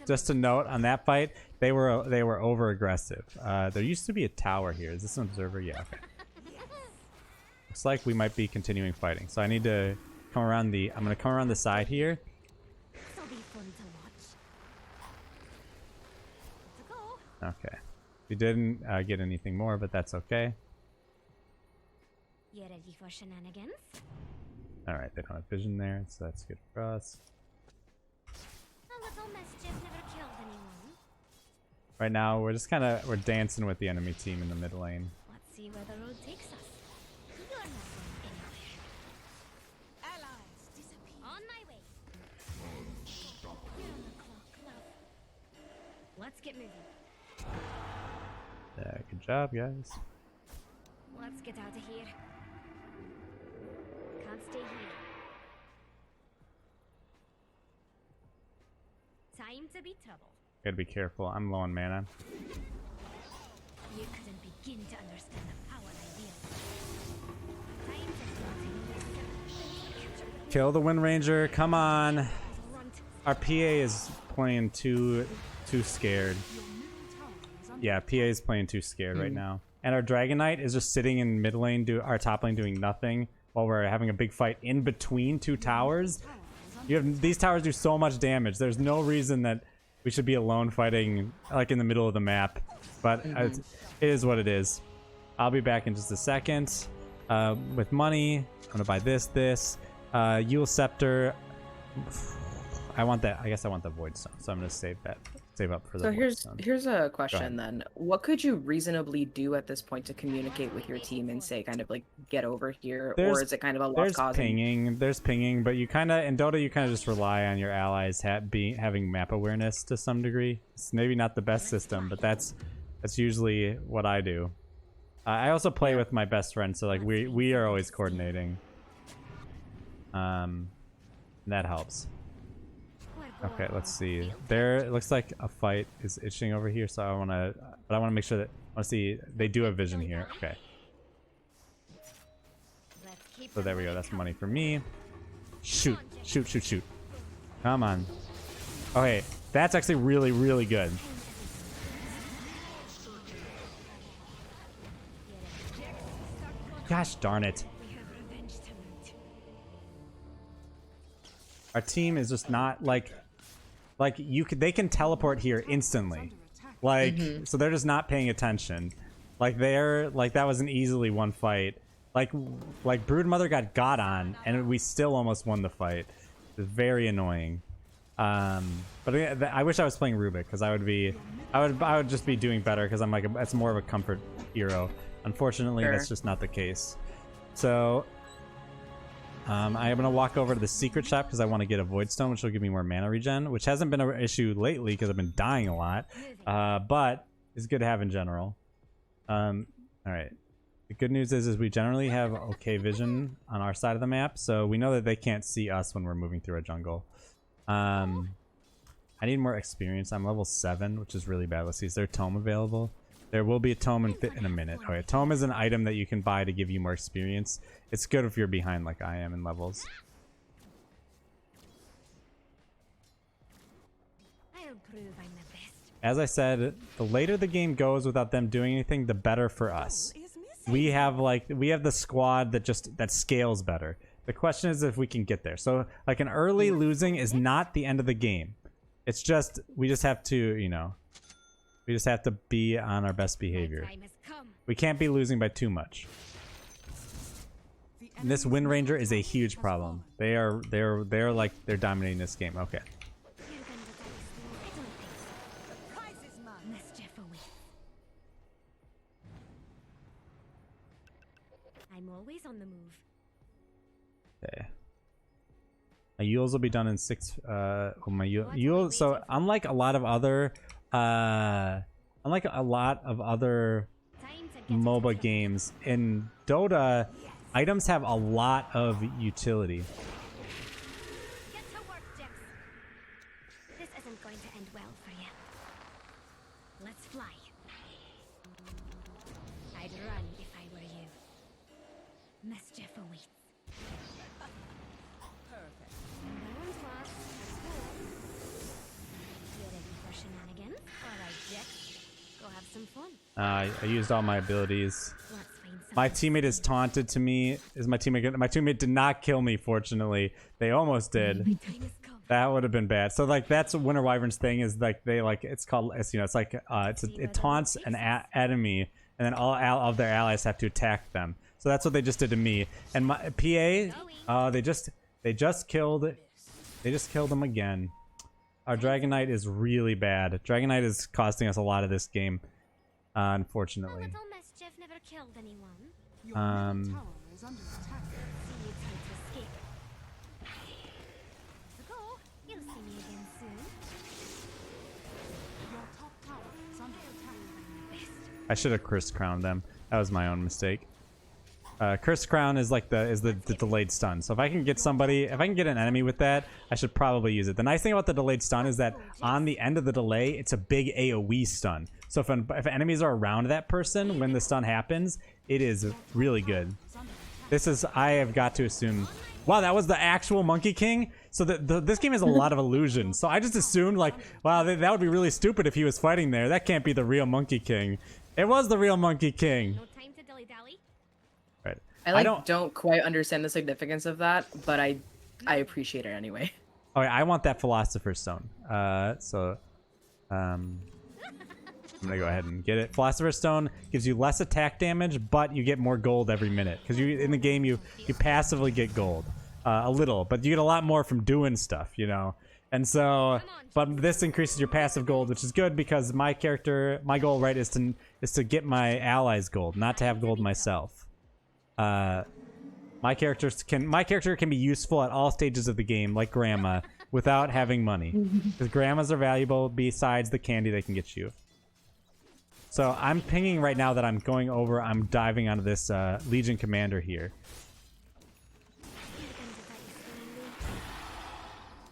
just a note on that fight, they were over aggressive. There used to be a tower here. Is this an observer? Yeah. Okay. Looks like we might be continuing fighting. So I need to come around I'm gonna come around the side here. This'll be fun to watch. Let's go. Okay. We didn't get anything more, but that's okay. You ready for shenanigans? Alright, they don't have vision there, so that's good for us. A little mischief never killed anyone. Right now, we're dancing with the enemy team in the mid lane. Let's see where the road takes us. You're not going anywhere. Allies disappear. On my way. You're on the clock, love. Let's get moving. Yeah, good job, guys. Let's get out of here. Can't stay here. Time to be troubled. Gotta be careful. I'm low on mana. You couldn't begin to understand the power I wield. Time to start. Kill the Wind Ranger. Come on. Runt. Our PA is playing too scared. Yeah, PA is playing too scared right now. And our Dragon Knight is just sitting in mid lane, our top lane doing nothing, while we're having a big fight in between 2 towers. These towers do so much damage. There's no reason that we should be alone fighting like in the middle of the map. But it is what it is. I'll be back in just a second with money. I'm gonna buy this. Yule Scepter. I want that. I guess I want the Void Stone, so I'm gonna save up for the So Void Stone. here's a question then. What could you reasonably do at this point to communicate with your team and say kind of like get over here, or is it kind of a lost cause? There's pinging, but you kind of in Dota you kind of just rely on your allies having map awareness to some degree. It's maybe not the best system, but that's usually what I do. I also play with my best friend, so like we are always coordinating. And that helps. Okay, let's see. It looks like a fight is itching over here, so I want to make sure that I want to see they do have vision here. Okay. So there we go. That's money for me. Shoot. Come on. Okay, that's actually really, really good. Gosh darn it. Our team is just not like they can teleport here instantly. Like so they're just not paying attention. Like that was an easily won fight. Like Broodmother got on, and we still almost won the fight. It's very annoying. But I wish I was playing Rubik because I would just be doing better because I'm like it's more of a comfort hero. Unfortunately, Sure. that's just not the case. So I'm gonna walk over to the secret shop because I want to get a Void Stone, which will give me more mana regen, which hasn't been an issue lately because I've been dying a lot. But it's good to have in general. All right. The good news is we generally have okay vision on our side of the map, so we know that they can't see us when we're moving through a jungle. I need more experience. I'm level 7, which is really bad. Let's see, is there a tome available? There will be a tome in a minute. Okay, tome is an item that you can buy to give you more experience. It's good if you're behind like I am in levels. I'll prove I'm the best. As I said, the later the game goes without them doing anything, the better for us. Is missing. We have the squad that scales better. The question is if we can get there. So like an early losing is not the end of the game. It's just we just have to, you know, we just have to be on our best behavior. My time has come. We can't be losing by too much. The And this enemy's Wind Ranger middle is a tower huge has problem. fallen. They're like they're dominating this game. Okay. You're going to die soon. I don't think so. The prize is mine. Mischief awaits. I'm always on the move. Okay. My Yules will be done in 6. My Yules. So unlike a lot of other Time to get MOBA to games, in Dota, items have a lot of utility. Get to work, Jims. This isn't going to end well for you. Let's fly. I'd run if I were you. Mischief awaits. Perfect. Round one. Let's go. You ready for shenanigans? Alright, Jix. Go have some fun. I used all my abilities. Let's find some. My teammate is taunted to me. Is my teammate good? My teammate did not kill me, fortunately. They almost did. Time has come. That would have been bad. So like that's what Winter Wyvern's thing is, like they like it's called, it's, you know, it's like it taunts an enemy, and then all of their allies have to attack them. So that's what they just did to me. And my PA, they just killed him again. Our Dragon Knight is really bad. Dragon Knight is costing us a lot of this game, A unfortunately. little mischief never killed anyone. Your middle tower is under attack. See you try to escape. So go. You'll see me again soon. Your top tower is under attack. Best. I should have Curse Crowned them. That was my own mistake. Curse Crown is like the delayed stun. So if I can get an enemy with that, I should probably use it. The nice thing about the delayed stun is that on the end of the delay, it's a big AoE stun. So if enemies are around that person when the stun happens, it is really good. I have got to assume. Wow, that was the actual Monkey King. So this game has a lot of illusions. So I just assumed like, wow, that would be really stupid if he was fighting there. That can't be the real Monkey King. It was the real Monkey King. No time to dilly-dally. Right. I don't- don't quite understand the significance of that, but I appreciate it anyway. Okay, I want that Philosopher's Stone. I'm gonna go ahead and get it. Philosopher's Stone gives you less attack damage, but you get more gold every minute. Because in the game, you passively get gold. A little, but you get a lot more from doing stuff, you know? And so, but this increases your passive gold, which is good because my goal, right, is to get my allies gold, not to have gold myself. My character can be useful at all stages of the game, like Grandma, without having money. Because Grandmas are valuable besides the candy they can get you. So I'm pinging right now that I'm diving onto this Legion Commander here.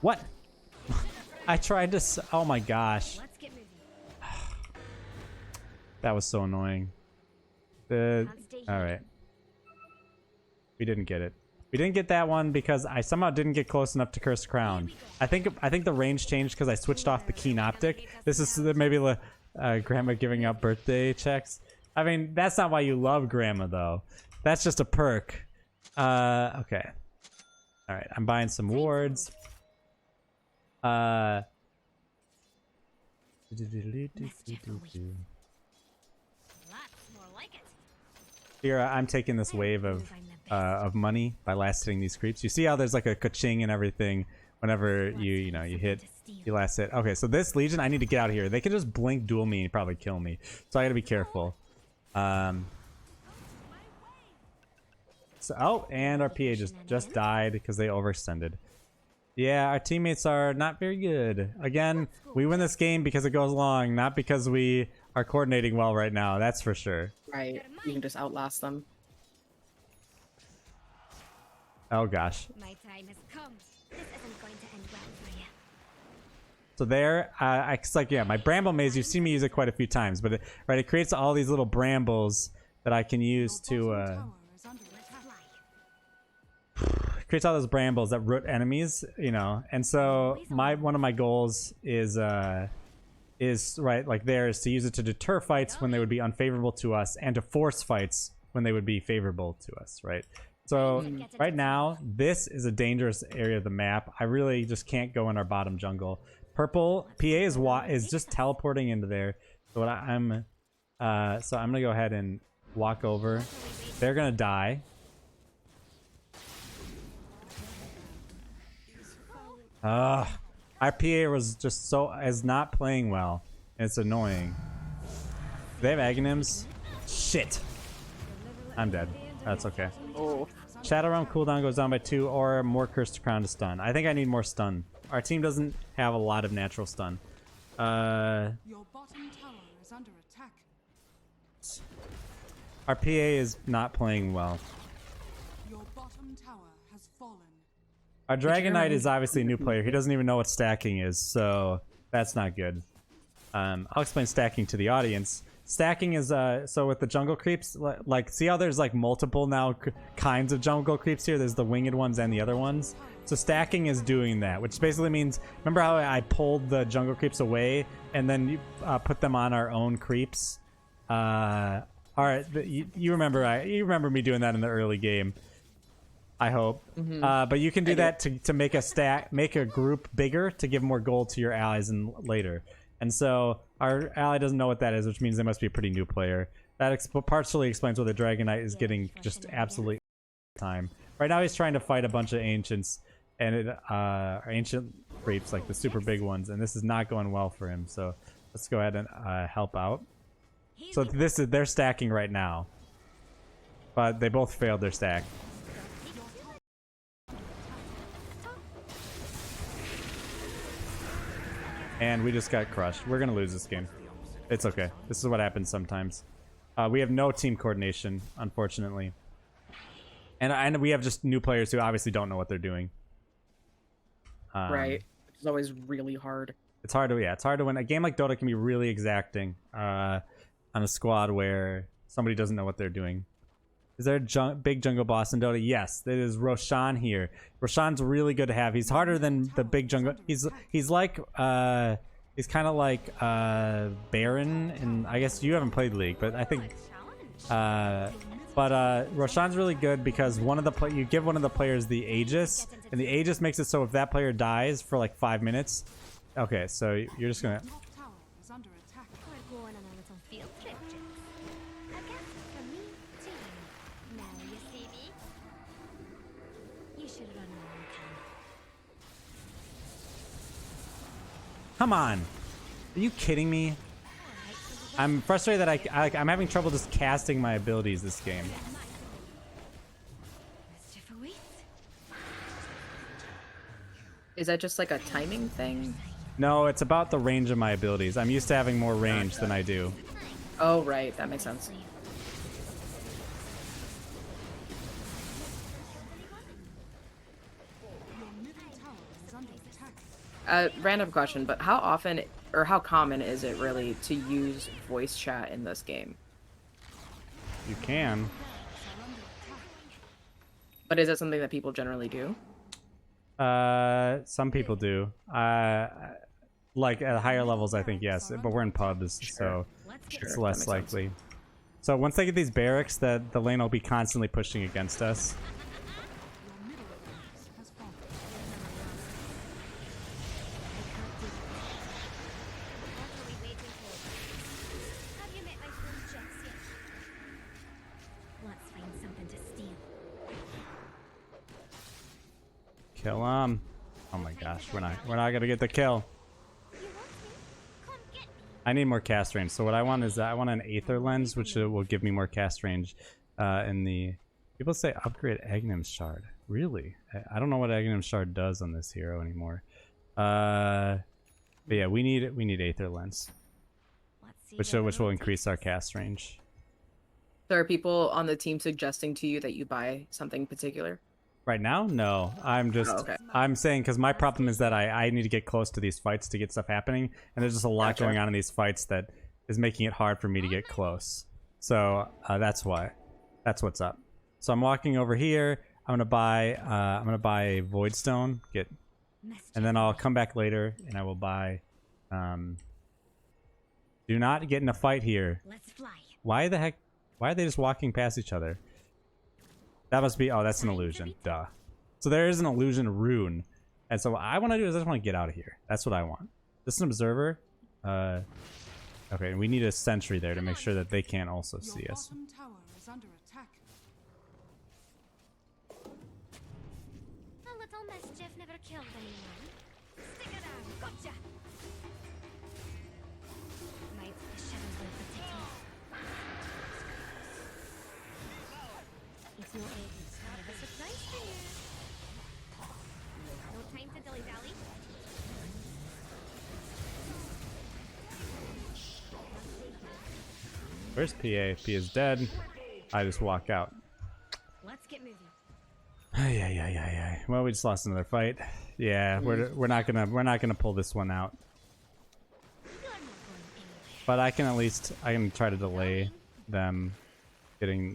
What? I tried to oh my gosh. Let's get moving. That was so annoying. Alright. We didn't get it. We didn't get that one because I somehow didn't get close enough to Cursed Crown. I think the range changed because I switched off the Keen Optic. This is maybe Grandma giving out birthday checks. I mean, that's not why you love Grandma, though. That's just a perk. Okay. Alright, I'm buying some wards. Lots more like it. Here, I'm taking this wave of money by last hitting these creeps. You see how there's like a ka-ching and everything whenever you hit, you last hit. Okay, so this Legion, I need to get out of here. They can just blink duel me and probably kill me. So I gotta be careful. So, oh, and our PA just died because they overextended. Yeah, our teammates are not very good. Again, we win this game because it goes long, not because we are coordinating well right now. That's for sure. Right. You can just outlast them. Oh gosh. My time has come. This isn't going to end well for you. So there, it's like, yeah, my bramble maze, you've seen me use it quite a few times, but it creates all these little brambles that I can use to, creates all those brambles that root enemies, you know. And so one of my goals is right like there is to use it to deter fights when they would be unfavorable to us and to force fights when they would be favorable to us, right? So right now this is a dangerous area of the map. I really just can't go in our bottom jungle. Purple PA is just teleporting into there. So what I'm gonna go ahead and walk over. They're gonna die. Our PA was just is not playing well. It's annoying. Do they have Aghanims? Shit. I'm dead. That's okay. Oh. Shadow Realm cooldown goes down by 2 or more Cursed Crown to stun. I think I need more stun. Our team doesn't have a lot of natural stun. Your bottom tower is under attack. Our PA is not playing well. Your bottom tower has fallen. Our Dragon Knight is obviously a new player. He doesn't even know what stacking is, so that's not good. I'll explain stacking to the audience. Stacking is so with the jungle creeps, like see how there's like multiple now kinds of jungle creeps here. There's the winged ones and the other ones. So stacking is doing that, which basically means, remember how I pulled the jungle creeps away and then you put them on our own creeps? All right, you remember me doing that in the early game. I hope. But you can do that to make a group bigger to give more gold to your allies later. And so our ally doesn't know what that is, which means they must be a pretty new player. That partially explains why the Dragon Knight is getting just absolutely time. Right now he's trying to fight a bunch of ancients and ancient creeps, like the super big ones, and this is not going well for him. So let's go ahead and help out. So they're stacking right now, but they both failed their stack. And we just got crushed. We're gonna lose this game. It's okay. This is what happens sometimes. We have no team coordination, unfortunately. And we have just new players who obviously don't know what they're doing. Right. It's always really hard. It's hard to win. A game like Dota can be really exacting on a squad where somebody doesn't know what they're doing. Is there a big jungle boss in Dota? Yes, it is Roshan here. Roshan's really good to have. He's harder than the big jungle. He's like he's kind of like Baron, and I guess you haven't played League, but I think Roshan's really good because you give one of the players the Aegis, and the Aegis makes it so if that player dies for like 5 minutes, okay, so you're just gonna. Top tower is under attack. We're going on a little field trip, Jim. A gift from me to you. Now you see me. You should run where you can. Come on, are you kidding me? I'm frustrated that I'm having trouble just casting my abilities this game. Mischief awaits. Is that just like a timing thing? No, it's about the range of my abilities. I'm used to having more range than I do. Oh, right. That makes sense. Your middle tower is under attack. Random question, but how often or how common is it really to use voice chat in this game? You can. But is it something that people generally do? Some people do. Like at higher levels, I think yes, but we're in pubs, so it's less that makes sense. likely. So once they get these barracks, the lane will be constantly pushing against us. Your middle barracks has fallen. What are we waiting for? Have you met my friend Jess yet? Let Kill him. Oh my gosh, we're not gonna get the kill. You want me? Come get me. I need more cast range. So what I want is I want an Aether Lens, which will give me more cast range. In the people say upgrade Aghanim Shard. Really? I don't know what Aghanim Shard does on this hero anymore. But yeah, we need Aether Lens, Let's see which will increase our cast range. There are people on the team suggesting to you that you buy something particular. Right now, no. I'm just Oh, okay. I'm saying because my problem is that I need to get close to these fights to get stuff happening, and there's just a lot Gotcha. going on in these fights that is making it hard for me to get close. So that's why. That's what's up. So I'm walking over here. I'm gonna buy a Void Stone. And then I'll come back later and I will buy. Do not get in a fight here. Let's fly. Why the heck? Why are they just walking past each other? That must be. Oh, that's an illusion. Duh. So there is an illusion rune, and so what I want to do is I just want to get out of here. That's what I want. This is an observer. Okay, we need a sentry there to make sure that they can't also Your see us. bottom tower is under attack. A little mischief never killed anyone. Stick it out. Gotcha. Might the shadows will protect me. It's no egg. I have a surprise for you. No time to dilly-dally. Where's PA? P is dead. I just walk out. Let's get moving. Yeah. Well, we just lost another fight. Yeah, we're not gonna pull this one out. You're not going anywhere. But I can try to delay them getting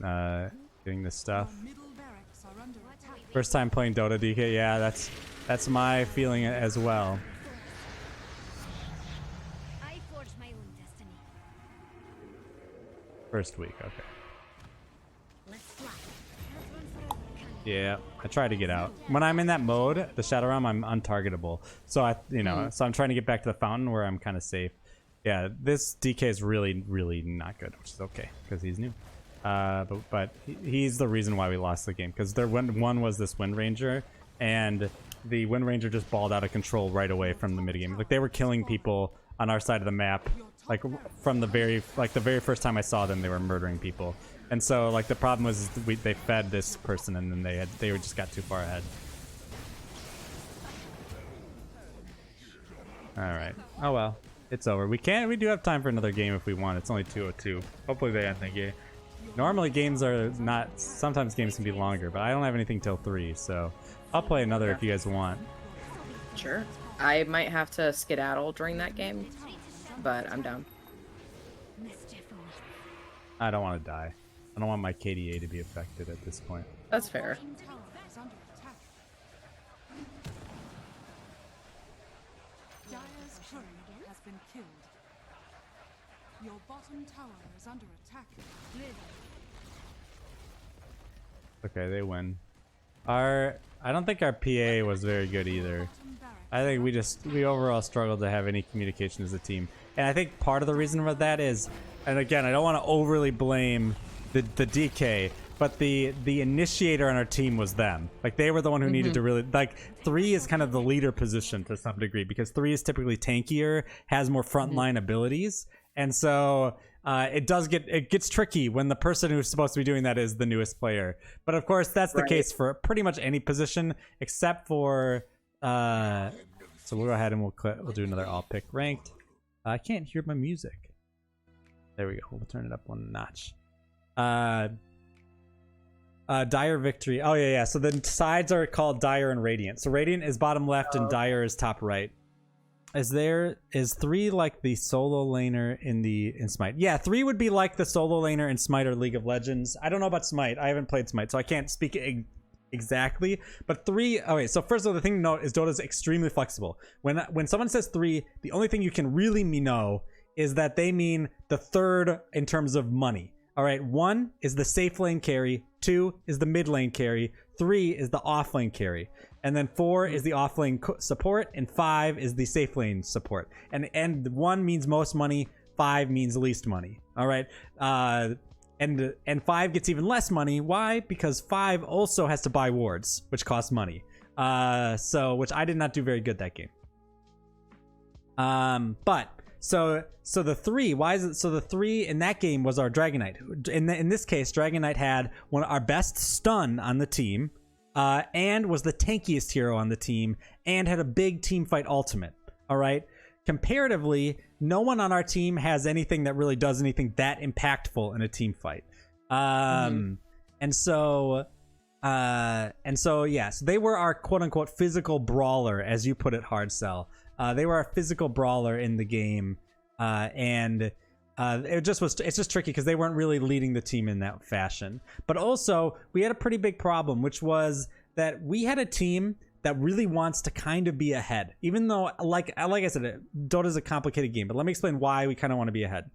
this stuff. Your middle barracks are under attack. First time playing Dota, DK. Yeah, that's my feeling as well. I forged my own destiny. First week, okay. Let's fly. Let's run forever. Yeah, I try to get out. When I'm in that mode, the Shadow Realm, I'm untargetable. So so I'm trying to get back to the fountain where I'm kind of safe. Yeah, this DK is really, really not good, which is okay because he's new. But he's the reason why we lost the game because one was this Wind Ranger, and the Wind Ranger just balled out of control right away from the mid game. Like they were killing people on our side of the map. Like from the very first time I saw them, they were murdering people. And so like the problem was they fed this person and then they just got too far ahead. All right. Oh well, it's over. We do have time for another game if we want. It's only 2:02. Hopefully they end the game. Normally games are not. Sometimes games can be longer, but I don't have anything till 3, so I'll play another if you guys want. Sure. I might have to skedaddle during that game, but I'm down. Mischief only. I don't want to die. I don't want my KDA to be affected at this point. That's fair. Bottom tower is under attack. Dire's turret has been killed. Your bottom tower is under attack. Okay, they win. I don't think our PA was very good either. Bottom barracks I think we overall struggled to have any communication as a team. And I think part of the reason for that is, and again, I don't want to overly blame the DK, but the initiator on our team was them. Like they were the one who needed to really, like 3 is kind of the leader position to some degree because 3 is typically tankier, has more frontline abilities. And so it gets tricky when the person who's supposed to be doing that is the newest player. But of course, that's the case for pretty much any position except for. So we'll go ahead and we'll do another all pick ranked. I can't hear my music. There we go. We'll turn it up one notch. Dire Victory. Oh yeah. So the sides are called Dire and Radiant. So Radiant is bottom left and Dire is top right. Is 3 like the solo laner in Smite? Yeah, 3 would be like the solo laner in Smite or League of Legends. I don't know about Smite. I haven't played Smite, so I can't speak exactly. But 3. Okay, so first of all, the thing to note is Dota is extremely flexible. When someone says 3, the only thing you can really know is that they mean the third in terms of money. All right, 1 is the safe lane carry, 2 is the mid lane carry, 3 is the off lane carry, and then 4 is the off lane support, and 5 is the safe lane support. And 1 means most money, 5 means least money. All right, and 5 gets even less money. Why? Because 5 also has to buy wards, which costs money. So which I did not do very good that game. But so the three, why is it so the three in that game was our Dragon Knight. In this case, Dragon Knight had one of our best stun on the team, and was the tankiest hero on the team, and had a big team fight ultimate. All right. Comparatively, no one on our team has anything that really does anything that impactful in a team fight. And so yes, they were our quote unquote physical brawler, as you put it, Hard Sell. They were our physical brawler in the game, and it's just tricky because they weren't really leading the team in that fashion. But also, we had a pretty big problem, which was that we had a team that really wants to kind of be ahead, even though, like I said, Dota is a complicated game. But let me explain why we kind of want to be ahead.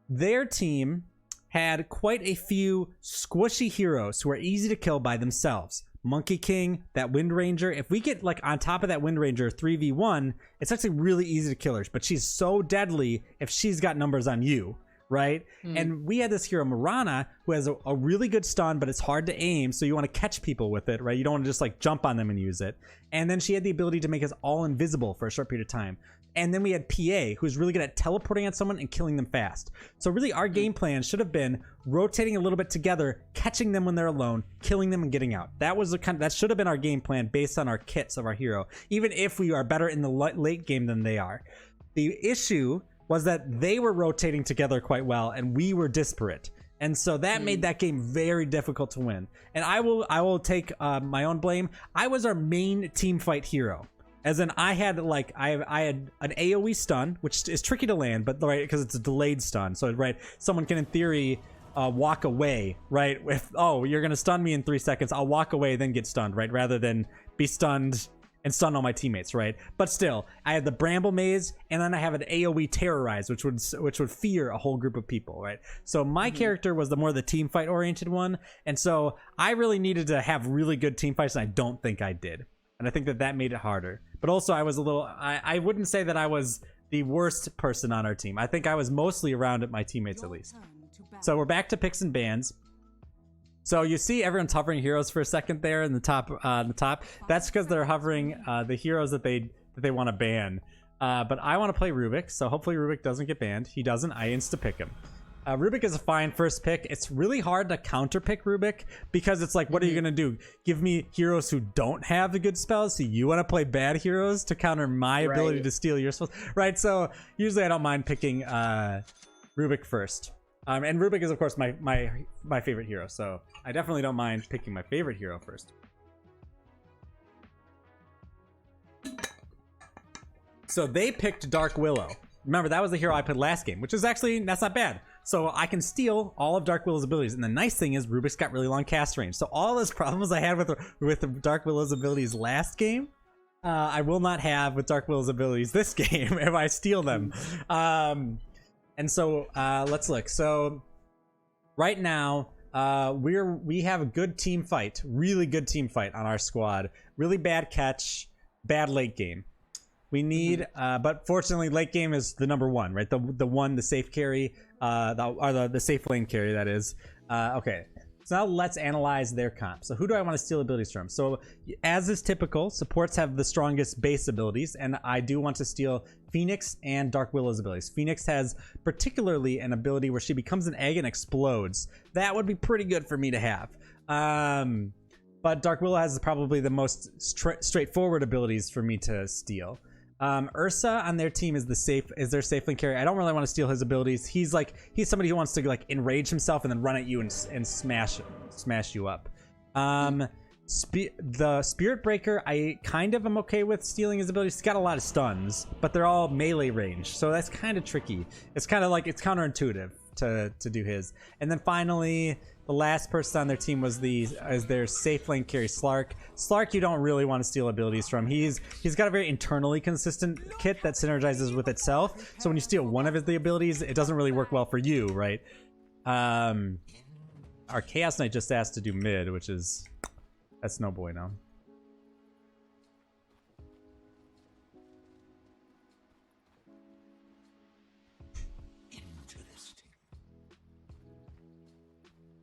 Their team had quite a few squishy heroes who are easy to kill by themselves. Monkey King, that Wind Ranger. If we get like on top of that Wind Ranger 3v1, it's actually really easy to kill her, but she's so deadly if she's got numbers on you, right? And we had this hero Marana who has a really good stun, but it's hard to aim, so you want to catch people with it, right? You don't want to just like jump on them and use it. And then she had the ability to make us all invisible for a short period of time. And then we had PA, who's really good at teleporting at someone and killing them fast. So really our game plan should have been rotating a little bit together, catching them when they're alone, killing them and getting out. That was that should have been our game plan based on our kits of our hero, even if we are better in the late game than they are. The issue was that they were rotating together quite well and we were disparate. And so that made that game very difficult to win. And I will take my own blame. I was our main team fight hero. As in, I had an AoE stun, which is tricky to land, but right, because it's a delayed stun. So right, someone can in theory walk away, right? If you're gonna stun me in 3 seconds, I'll walk away then get stunned, right? Rather than be stunned and stun all my teammates, right? But still, I had the Bramble Maze, and then I have an AoE Terrorize, which would fear a whole group of people, right? So my character was the more the team fight oriented one, and so I really needed to have really good team fights, and I don't think I did. And I think that made it harder. But also I was I wouldn't say that I was the worst person on our team. I think I was mostly around at my teammates at least. So we're back to picks and bans. So you see everyone's hovering heroes for a second there in the top. That's because they're hovering the heroes that they want to ban. But I want to play Rubik, so hopefully Rubik doesn't get banned. He doesn't. I insta-pick him. Rubik is a fine first pick. It's really hard to counter pick Rubik because it's like, what are you going to do? Give me heroes who don't have the good spells? So you want to play bad heroes to counter my ability to steal your spells? Right, so usually I don't mind picking Rubik first. And Rubik is, of course, my favorite hero, so I definitely don't mind picking my favorite hero first. So they picked Dark Willow. Remember, that was the hero I played last game, which is actually, that's not bad. So I can steal all of Dark Willow's abilities. And the nice thing is Rubik's got really long cast range. So all those problems I had with the Dark Willow's abilities last game, I will not have with Dark Willow's abilities this game if I steal them. And so let's look. So right now, we have a good team fight, really good team fight on our squad. Really bad catch, bad late game. We need, but fortunately, late game is the number one, right? The safe carry, the safe lane carry, that is. Okay, so now let's analyze their comp. So who do I want to steal abilities from? So as is typical, supports have the strongest base abilities, and I do want to steal Phoenix and Dark Willow's abilities. Phoenix has particularly an ability where she becomes an egg and explodes. That would be pretty good for me to have. But Dark Willow has probably the most straightforward abilities for me to steal. Ursa on their team is their safe lane carry. I don't really want to steal his abilities. He's somebody who wants to like enrage himself and then run at you and smash you up. The Spirit Breaker, I kind of am okay with stealing his abilities. He's got a lot of stuns, but they're all melee range, so that's kind of tricky. It's kind of like, it's counterintuitive to do his. And then finally, the last person on their team was their safe lane carry, Slark. Slark, you don't really want to steal abilities from. He's got a very internally consistent kit that synergizes with itself. So when you steal one of the abilities, it doesn't really work well for you, right? Our Chaos Knight just asked to do mid, that's no bueno.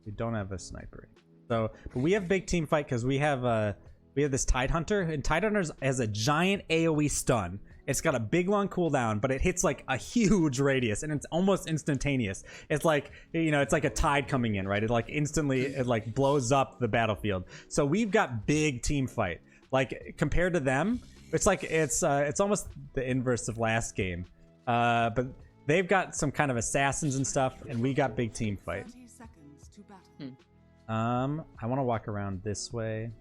We don't have a sniper. So, but we have big team fight because we have We have this Tide Hunter, and Tide Hunter has a giant AoE stun. It's got a big long cooldown, but it hits like a huge radius, and it's almost instantaneous. It's like, you know, it's like a tide coming in, right? It like instantly, it like blows up the battlefield. So we've got big team fight. Like compared to them, it's like it's almost the inverse of last game. But they've got some kind of assassins and stuff, and we got big team fight. 30 seconds to battle. I want to walk around this way.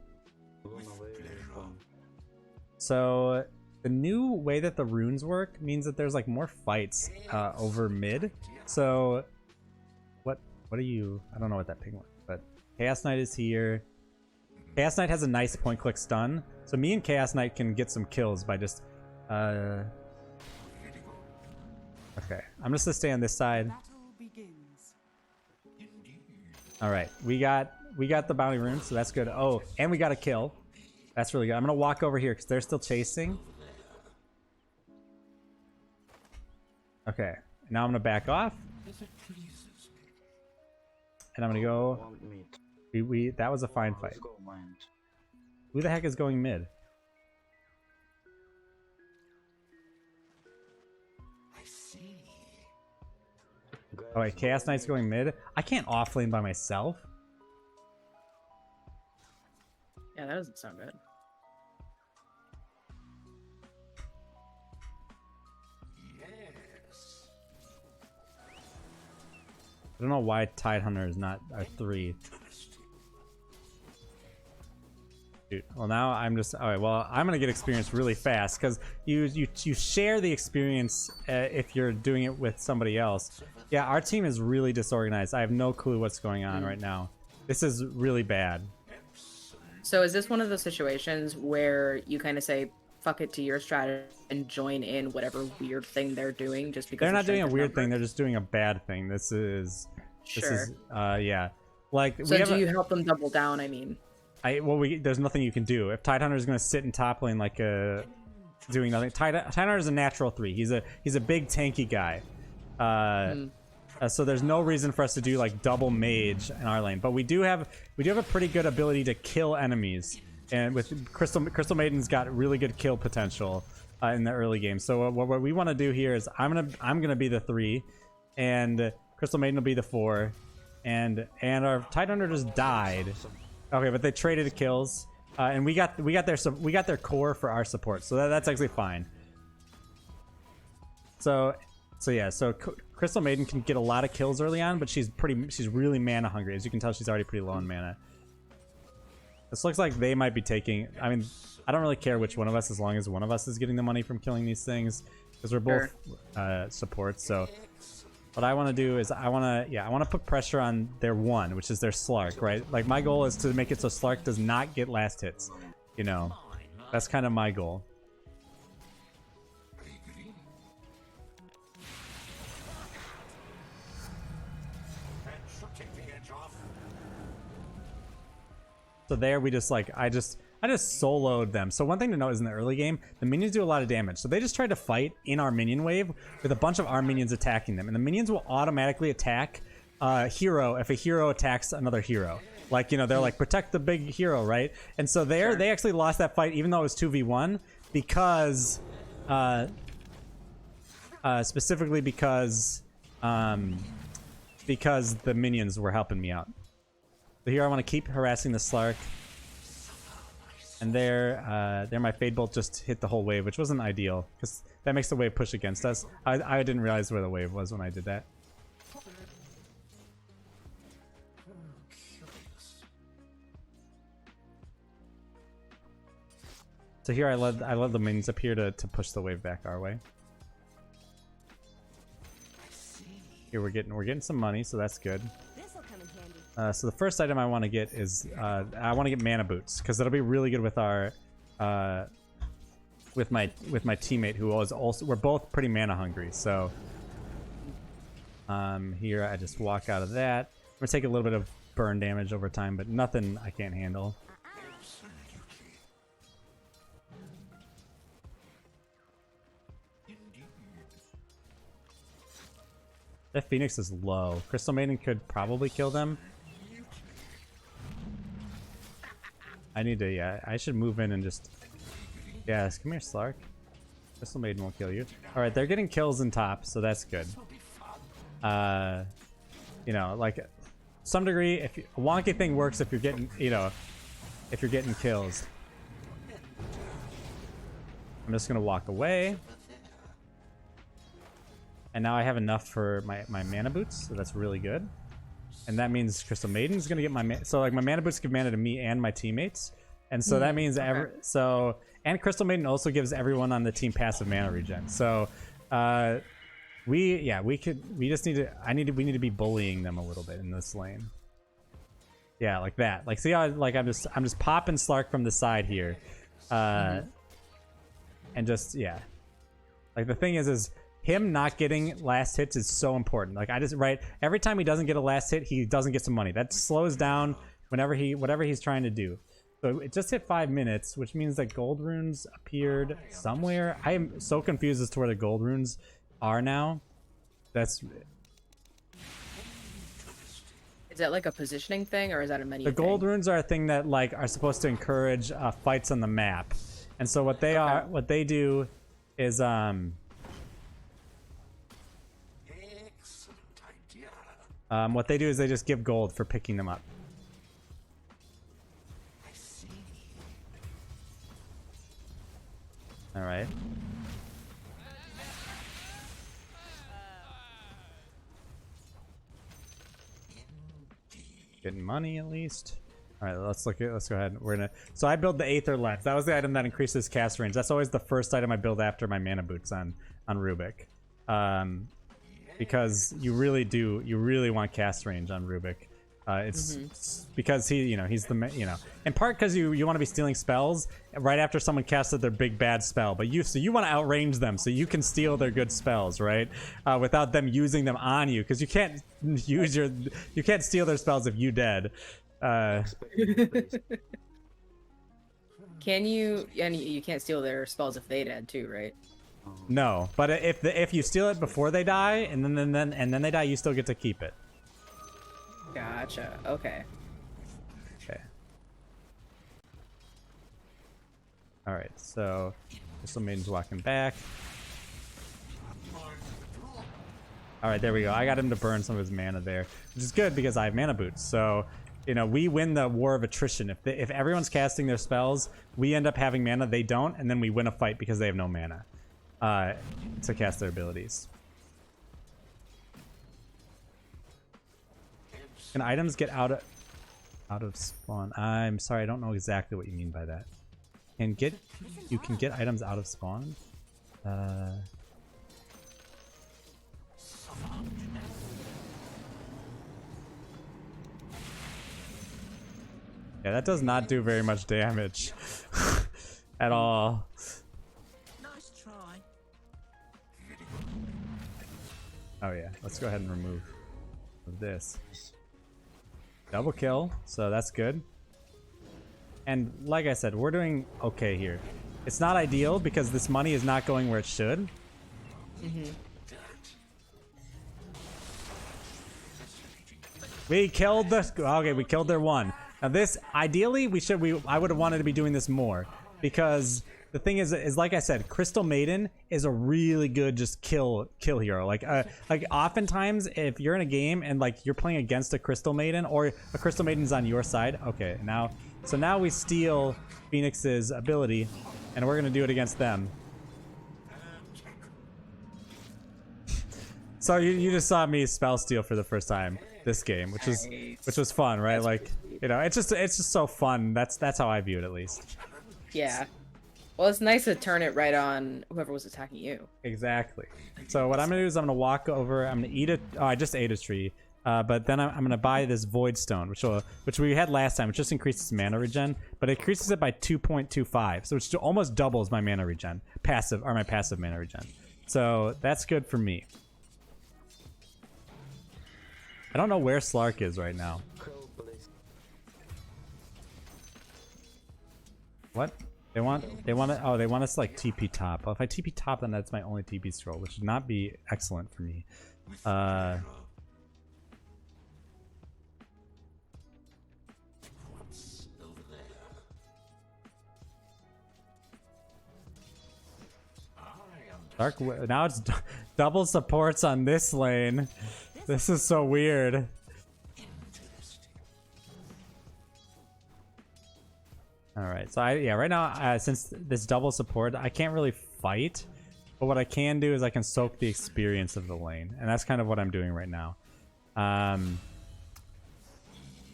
So the new way that the runes work means that there's like more fights over mid. So what are you? I don't know what that ping was, but Chaos Knight is here. Chaos Knight has a nice point click stun, so me and Chaos Knight can get some kills by just okay, I'm just gonna stay on this side. Battle begins. All right, we got the bounty rune, so that's good. Oh, and we got a kill. That's really good. I'm gonna walk over here because they're still chasing. Okay, now I'm gonna back off, and I'm gonna go. We that was a fine fight. Who the heck is going mid? Oh wait, Chaos Knight's going mid. I can't offlane by myself. Yeah, that doesn't sound good. I don't know why Tide Hunter is not a 3. Dude, well now I'm just alright. Well, I'm gonna get experience really fast because you share the experience if you're doing it with somebody else. Yeah, our team is really disorganized. I have no clue what's going on right now. This is really bad. So is this one of those situations where you kind of say fuck it to your strategy and join in whatever weird thing they're doing just because They're not doing a weird thing, number? they're just doing a bad thing. This is Sure. yeah. Like So we have do you help them double down? I mean, there's nothing you can do. If Tide Hunter is going to sit in top lane like doing nothing. Tide Hunter is a natural 3. He's a big tanky guy. So there's no reason for us to do like double mage in our lane. But we do have a pretty good ability to kill enemies. And with Crystal Maiden's got really good kill potential in the early game. So what we want to do here is I'm gonna be the 3, and Crystal Maiden will be the 4, and our Tide Hunter just died. Okay, but they traded kills, and we got their core for our support, so that's actually fine. So Crystal Maiden can get a lot of kills early on, but she's really mana hungry. As you can tell, she's already pretty low on mana. This looks like they might be taking. I mean, I don't really care which one of us, as long as one of us is getting the money from killing these things, because we're both supports. So what I want to do is I want to put pressure on their 1, which is their Slark, right? Like my goal is to make it so Slark does not get last hits. You know, that's kind of my goal. So there we just like I just soloed them. So one thing to note is in the early game, the minions do a lot of damage. So they just tried to fight in our minion wave with a bunch of our minions attacking them. And the minions will automatically attack hero if a hero attacks another hero. Like, you know, they're like, protect the big hero, right? And so there they actually lost that fight even though it was 2v1 because specifically because the minions were helping me out. So here I want to keep harassing the Slark. And there my Fade Bolt just hit the whole wave, which wasn't ideal, because that makes the wave push against us. I didn't realize where the wave was when I did that. So here I led the minions up here to push the wave back our way. Here we're getting some money, so that's good. So the first item I want to get is I want to get mana boots, because that'll be really good with our with my teammate who was also, we're both pretty mana hungry. So here I just walk out of that. I'm gonna take a little bit of burn damage over time, but nothing I can't handle. That Phoenix is low. Crystal Maiden could probably kill them. I need to, yeah, I should move in and just... Yes, come here, Slark. Crystal Maiden won't kill you. Alright, they're getting kills in top, so that's good. You know, like, some degree, if you, a wonky thing works if you're getting, you know, if you're getting kills. I'm just gonna walk away. And now I have enough for my mana boots, so that's really good. And that means Crystal Maiden's gonna get my so like my mana boots give mana to me and my teammates. And so that means and Crystal Maiden also gives everyone on the team passive mana regen. So we just need to we need to be bullying them a little bit in this lane. Yeah, like that. Like see how like I'm just popping Slark from the side here. And just like the thing is him not getting last hits is so important. Like every time he doesn't get a last hit, he doesn't get some money. That slows down whatever he's trying to do. So it just hit 5 minutes, which means that gold runes appeared somewhere. I am so confused as to where the gold runes are now. Is that like a positioning thing, or is that a menu The thing? gold runes are a thing that like are supposed to encourage fights on the map. And so what they do is what they do is they just give gold for picking them up. All right. Getting money at least. All right, let's go ahead. So I build the Aether Lens. That was the item that increases cast range. That's always the first item I build after my mana boots on Rubik. Because you really want cast range on Rubik. It's because he's the in part because you want to be stealing spells right after someone casted their big bad spell, but you want to outrange them so you can steal their good spells, right? Without them using them on you, because you can't steal their spells if you dead. Can you? And you can't steal their spells if they dead too, right? No, but if you steal it before they die and then they die, you still get to keep it. Gotcha. Okay. Okay. All right. So Crystal Maiden's walking back. All right, there we go. I got him to burn some of his mana there, which is good because I have mana boots. So, we win the war of attrition. If everyone's casting their spells, we end up having mana. They don't, and then we win a fight because they have no mana to cast their abilities. Can items get out of spawn? I'm sorry, I don't know exactly what you mean by that. You can get items out of spawn? Yeah, that does not do very much damage at all. Nice try. Oh yeah, let's go ahead and remove this. Double kill, so that's good. And like I said, we're doing okay here. It's not ideal because this money is not going where it should. We killed we killed their one. Now this, ideally, I would have wanted to be doing this more, because the thing is like I said, Crystal Maiden is a really good just kill hero. Like oftentimes if you're in a game and like you're playing against a Crystal Maiden or a Crystal Maiden's on your side, okay, now we steal Phoenix's ability and we're gonna do it against them. So you just saw me spell steal for the first time this game, which was fun, right? Like, it's just so fun. That's how I view it, at least. Yeah. Well, it's nice to turn it right on whoever was attacking you. Exactly. So what I'm gonna do is I'm gonna walk over. I'm gonna eat it. Oh, I just ate a tree. But then I'm gonna buy this Void Stone, which we had last time, which just increases mana regen, but it increases it by 2.25, so it's almost doubles my mana regen, my passive mana regen. So that's good for me. I don't know where Slark is right now. What? They want us to like TP top. Well, if I TP top, then that's my only TP scroll, which would not be excellent for me. Now it's double supports on this lane. This is so weird. All right, so right now since this double support, I can't really fight, but what I can do is I can soak the experience of the lane, and that's kind of what I'm doing right now. I'm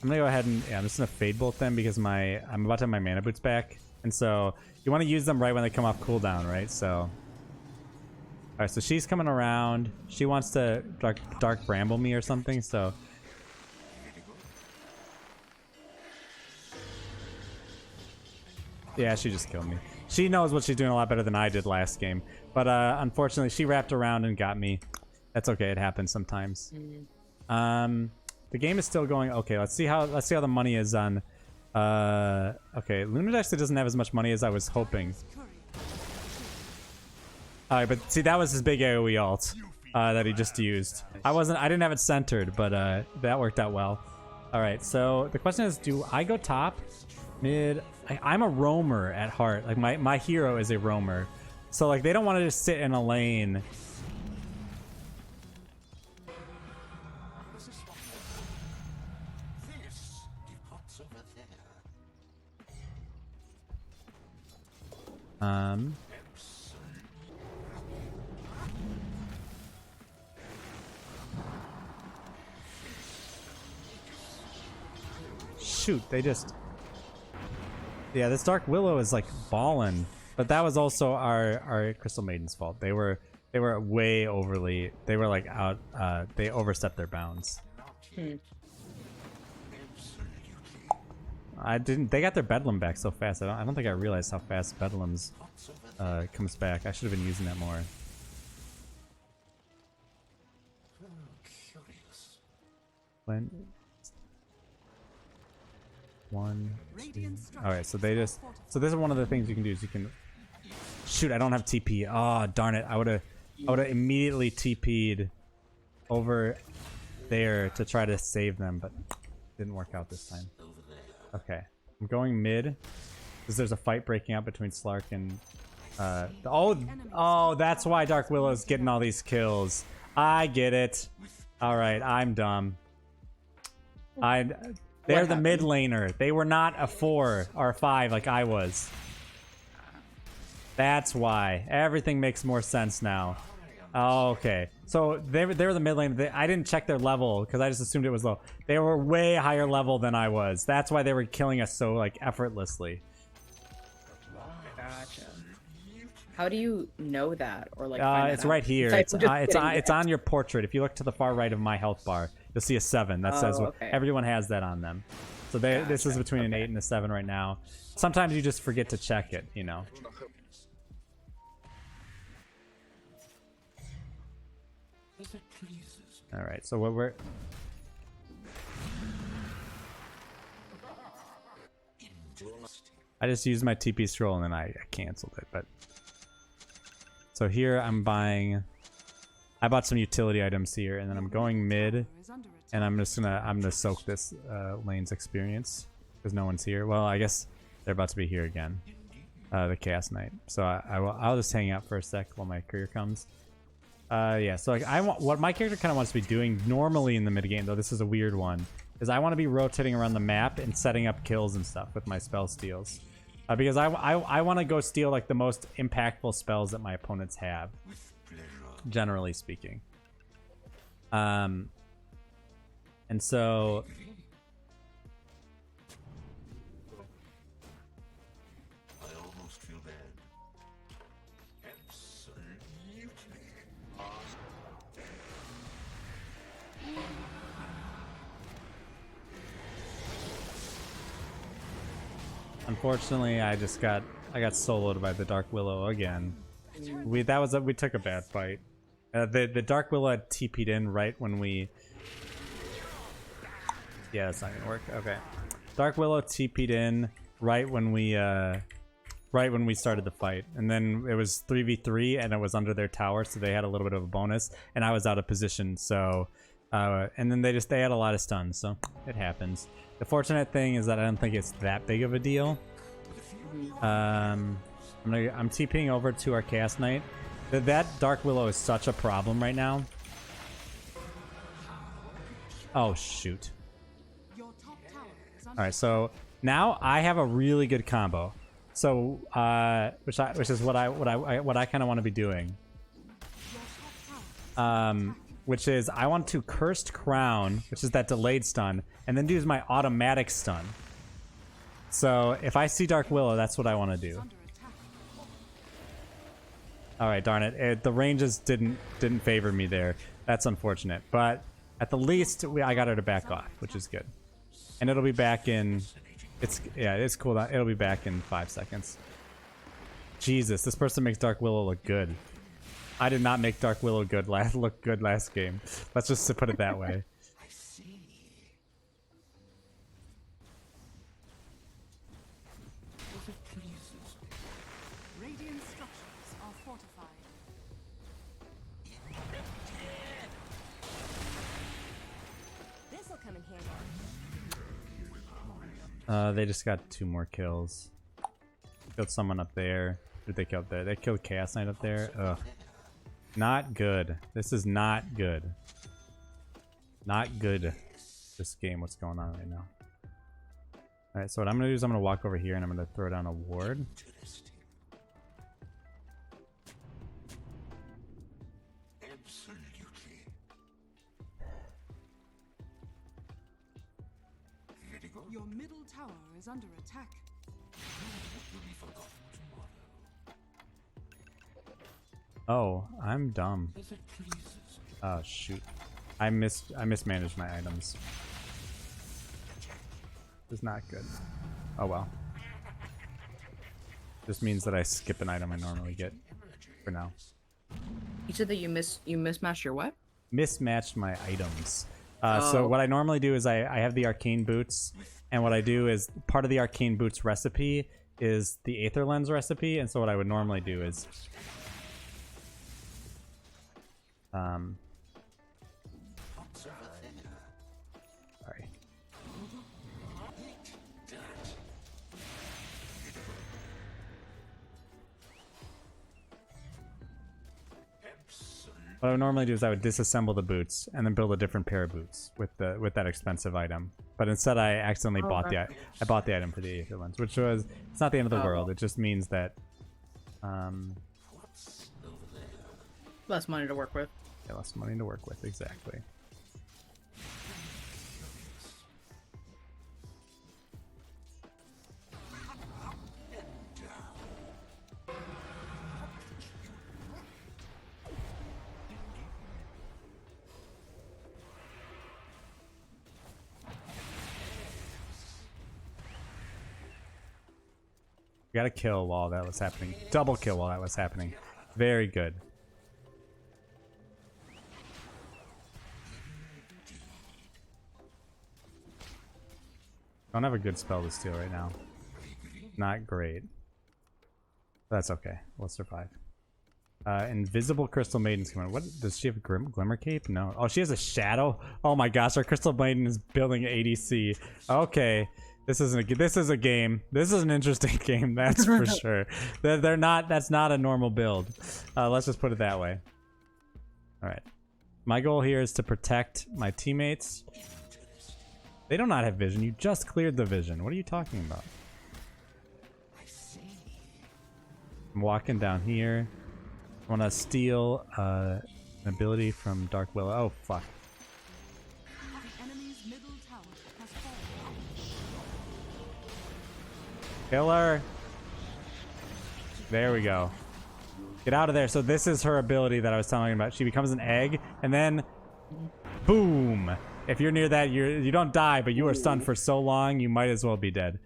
gonna go ahead and I'm just gonna Fade Bolt them because I'm about to have my mana boots back, and so you want to use them right when they come off cooldown, right? So, all right, so she's coming around. She wants to dark bramble me or something, so. Yeah, she just killed me. She knows what she's doing a lot better than I did last game. But unfortunately, she wrapped around and got me. That's okay. It happens sometimes. The game is still going. Okay, let's see how the money is on. Okay, Luna actually doesn't have as much money as I was hoping. All right, but see, that was his big AOE ult that he just used. I didn't have it centered, but that worked out well. All right, so the question is, do I go top, mid? I'm a roamer at heart. Like my hero is a roamer, so like they don't want to just sit in a lane. Shoot, they just. Yeah, this Dark Willow is like ballin', but that was also our Crystal Maiden's fault. They were way overly. They were like out. They overstepped their bounds. They got their Bedlam back so fast. I don't think I realized how fast Bedlam's comes back. I should have been using that more. When. 1, 2. All right, so this is one of the things you can do is you can shoot. I don't have TP. Oh darn it! I would have immediately TP'd over there to try to save them, but didn't work out this time. Okay, I'm going mid because there's a fight breaking out between Slark and oh, that's why Dark Willow's getting all these kills. I get it. All right, I'm dumb. They're the mid laner. They were not a 4 or a 5 like I was. That's why. Everything makes more sense now. Oh, okay. So they were the mid lane. I didn't check their level because I just assumed it was low. They were way higher level than I was. That's why they were killing us so like effortlessly. Gotcha. How do you know that or like? It's right here. It's on your portrait. If you look to the far right of my health bar, you'll see a 7 that says everyone has that on them. So this is between an 8 and a 7 right now. Sometimes you just forget to check it, you know. All right, so what we're. I just used my TP scroll and then I canceled it, but. So here I'm buying. I bought some utility items here, and then I'm going mid, and I'm gonna soak this lane's experience because no one's here. Well, I guess they're about to be here again, the Chaos Knight. So I'll just hang out for a sec while my career comes. Yeah. So like what my character kind of wants to be doing normally in the mid game, though this is a weird one, is I want to be rotating around the map and setting up kills and stuff with my spell steals. Because I want to go steal like the most impactful spells that my opponents have, generally speaking. And so I almost feel bad. unfortunately, I got soloed by the Dark Willow again. We took a bad fight. The Dark Willow had TP'd in right when we. Yeah, that's not gonna work. Okay, Dark Willow TP'd in right when we started the fight, and then it was 3v3, and it was under their tower, so they had a little bit of a bonus, and I was out of position, so. And then they had a lot of stuns, so it happens. The fortunate thing is that I don't think it's that big of a deal. I'm TPing over to our Chaos Knight, That Dark Willow is such a problem right now. Oh, shoot. Your top tower is under All right, so now I have a really good combo. So, which is what I kind of want to be doing. your top tower. Which is I want to Cursed Crown, which is that delayed stun, and then use my automatic stun. So if I see Dark Willow, that's what I want to do. Under attack. All right, darn it. The ranges didn't favor me there. That's unfortunate, but at the least I got her to back off, which is good. And it'll be back in. It's cool. It'll be back in 5 seconds. Jesus, this person makes Dark Willow look good. I did not make Dark Willow look good last game. Let's just put it that way. I see. If it pleases me. Radiant structures are fortified. This'll come in handy. They just got 2 more kills. Killed someone up there. Who'd they kill up there? They killed Chaos Knight up there. Ugh. Not good. This is not good. Not good. This game, what's going on right now. Alright, so what I'm gonna do is I'm gonna walk over here and I'm gonna throw down a ward. Absolutely. Ready go? Your middle tower is under attack. Will be forgotten tomorrow. Oh, I'm dumb. If it pleases me. Oh shoot. I mismanaged my items. It's not good. Oh well. This means that I skip an item I normally get for now. You said that you mismatched your what? Mismatched my items. So what I normally do is I have the arcane boots, and what I do is part of the arcane boots recipe is the Aether Lens recipe, and so what I would normally do is sorry. What I would normally do is I would disassemble the boots and then build a different pair of boots with that expensive item. But instead, I accidentally bought the item for the Aether Lens, which was it's not the end of the world. It just means that Less money to work with. yeah, less money to work with, exactly. We got a kill while that was happening. Double kill while that was happening. Very good. Don't have a good spell to steal right now. Not great. That's okay. We'll survive. Invisible Crystal Maiden's coming. What does she have? A Glimmer Cape? No. Oh, she has a shadow. Oh my gosh, our Crystal Maiden is building ADC. Okay, this is a game. This is an interesting game. That's for sure. They're not. That's not a normal build. Let's just put it that way. All right. My goal here is to protect my teammates. They do not have vision. You just cleared the vision. What are you talking about? I'm walking down here. I want to steal an ability from Dark Willow. Oh, fuck. The enemy's middle tower has fallen. Kill her. There we go. Get out of there. So this is her ability that I was telling you about. She becomes an egg, and then boom. If you're near that, you don't die, but you are stunned for so long, you might as well be dead.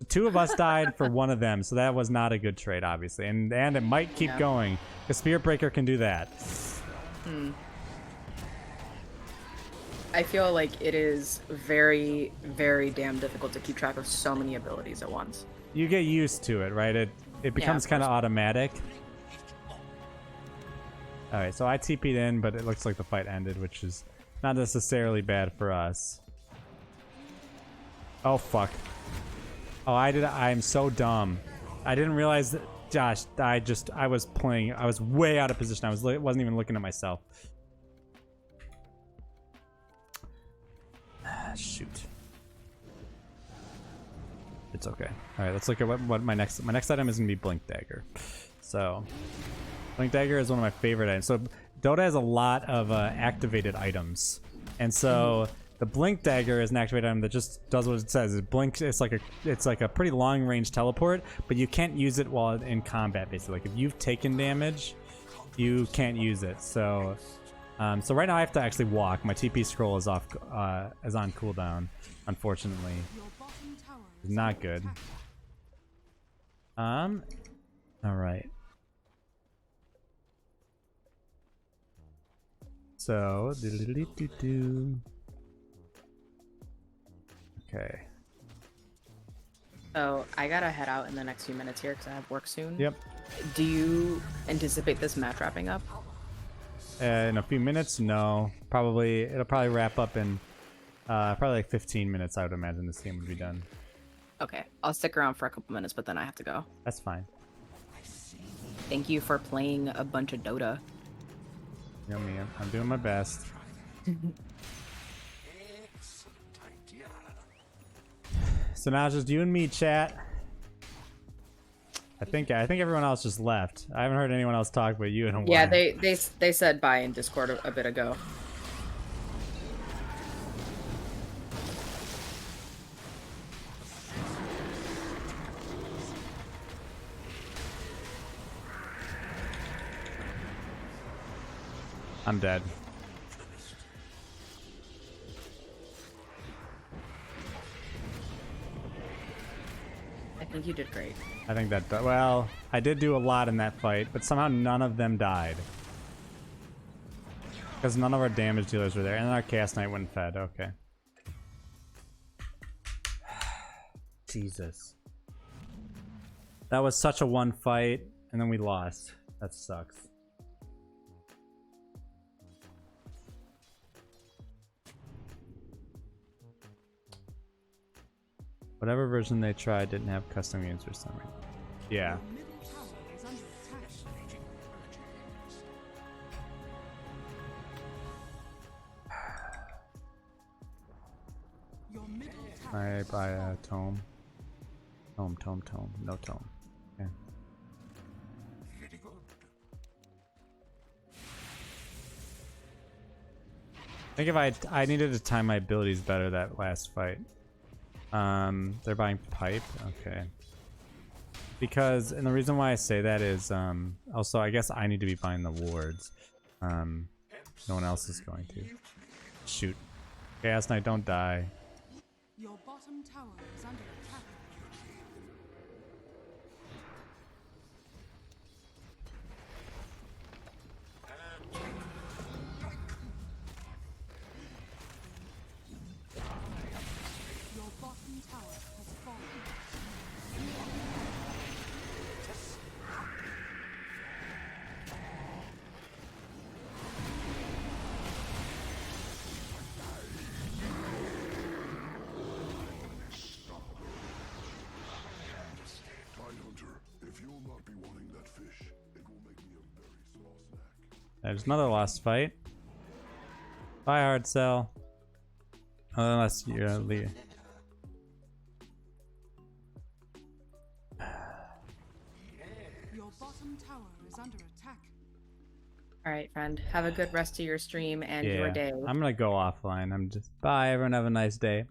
2 of us died for 1 of them, so that was not a good trade, obviously. And it might keep going. The Spirit Breaker can do that. I feel like it is very, very damn difficult to keep track of so many abilities at once. You get used to it, right? It becomes kind of automatic. Alright, so I TP'd in, but it looks like the fight ended, which is not necessarily bad for us. Oh, fuck. Oh, I'm so dumb. I didn't realize that Josh, I was playing. I was way out of position. Wasn't even looking at myself. Shoot. It's okay. All right, let's look at what my next item is gonna be. Blink Dagger. So, Blink Dagger is one of my favorite items. So, Dota has a lot of activated items, and so the Blink Dagger is an activated item that just does what it says. It blinks. It's like a pretty long range teleport, but you can't use it while in combat. Basically, like if you've taken damage, you can't use it. So, so right now I have to actually walk. My TP scroll is off, is on cooldown. Unfortunately, not good. All right. So, okay. So I gotta head out in the next few minutes here because I have work soon. Yep. Do you anticipate this match wrapping up? In a few minutes, no. It'll probably wrap up in probably like 15 minutes. I would imagine this game would be done. Okay, I'll stick around for a couple minutes, but then I have to go. That's fine. Thank you for playing a bunch of Dota. You know me, I'm doing my best. So now it's just you and me, chat. I think everyone else just left. I haven't heard anyone else talk but you in a while. Yeah, they said bye in Discord a bit ago. I'm dead. I think you did great. I think that, well, I did do a lot in that fight, but somehow none of them died. Because none of our damage dealers were there, and then our Chaos Knight went fed, okay. Jesus. That was such a one fight, and then we lost. That sucks. Whatever version they tried didn't have custom games for some reason. Yeah. I buy a tome. Tome. No tome. Okay. Very good. I think if I needed to time my abilities better that last fight. They're buying pipe. Okay. Because, and the reason why I say that is, also I guess I need to be buying the wards. No one else is going to. Shoot. Chaos Knight, don't die. Your bottom tower is under attack. Your bottom tower has fallen. There's another lost fight. Bye, hard sell. Unless you're leaving. Your bottom tower is under attack. All right, friend. Have a good rest of your stream and your day. I'm gonna go offline. Bye, everyone. Have a nice day.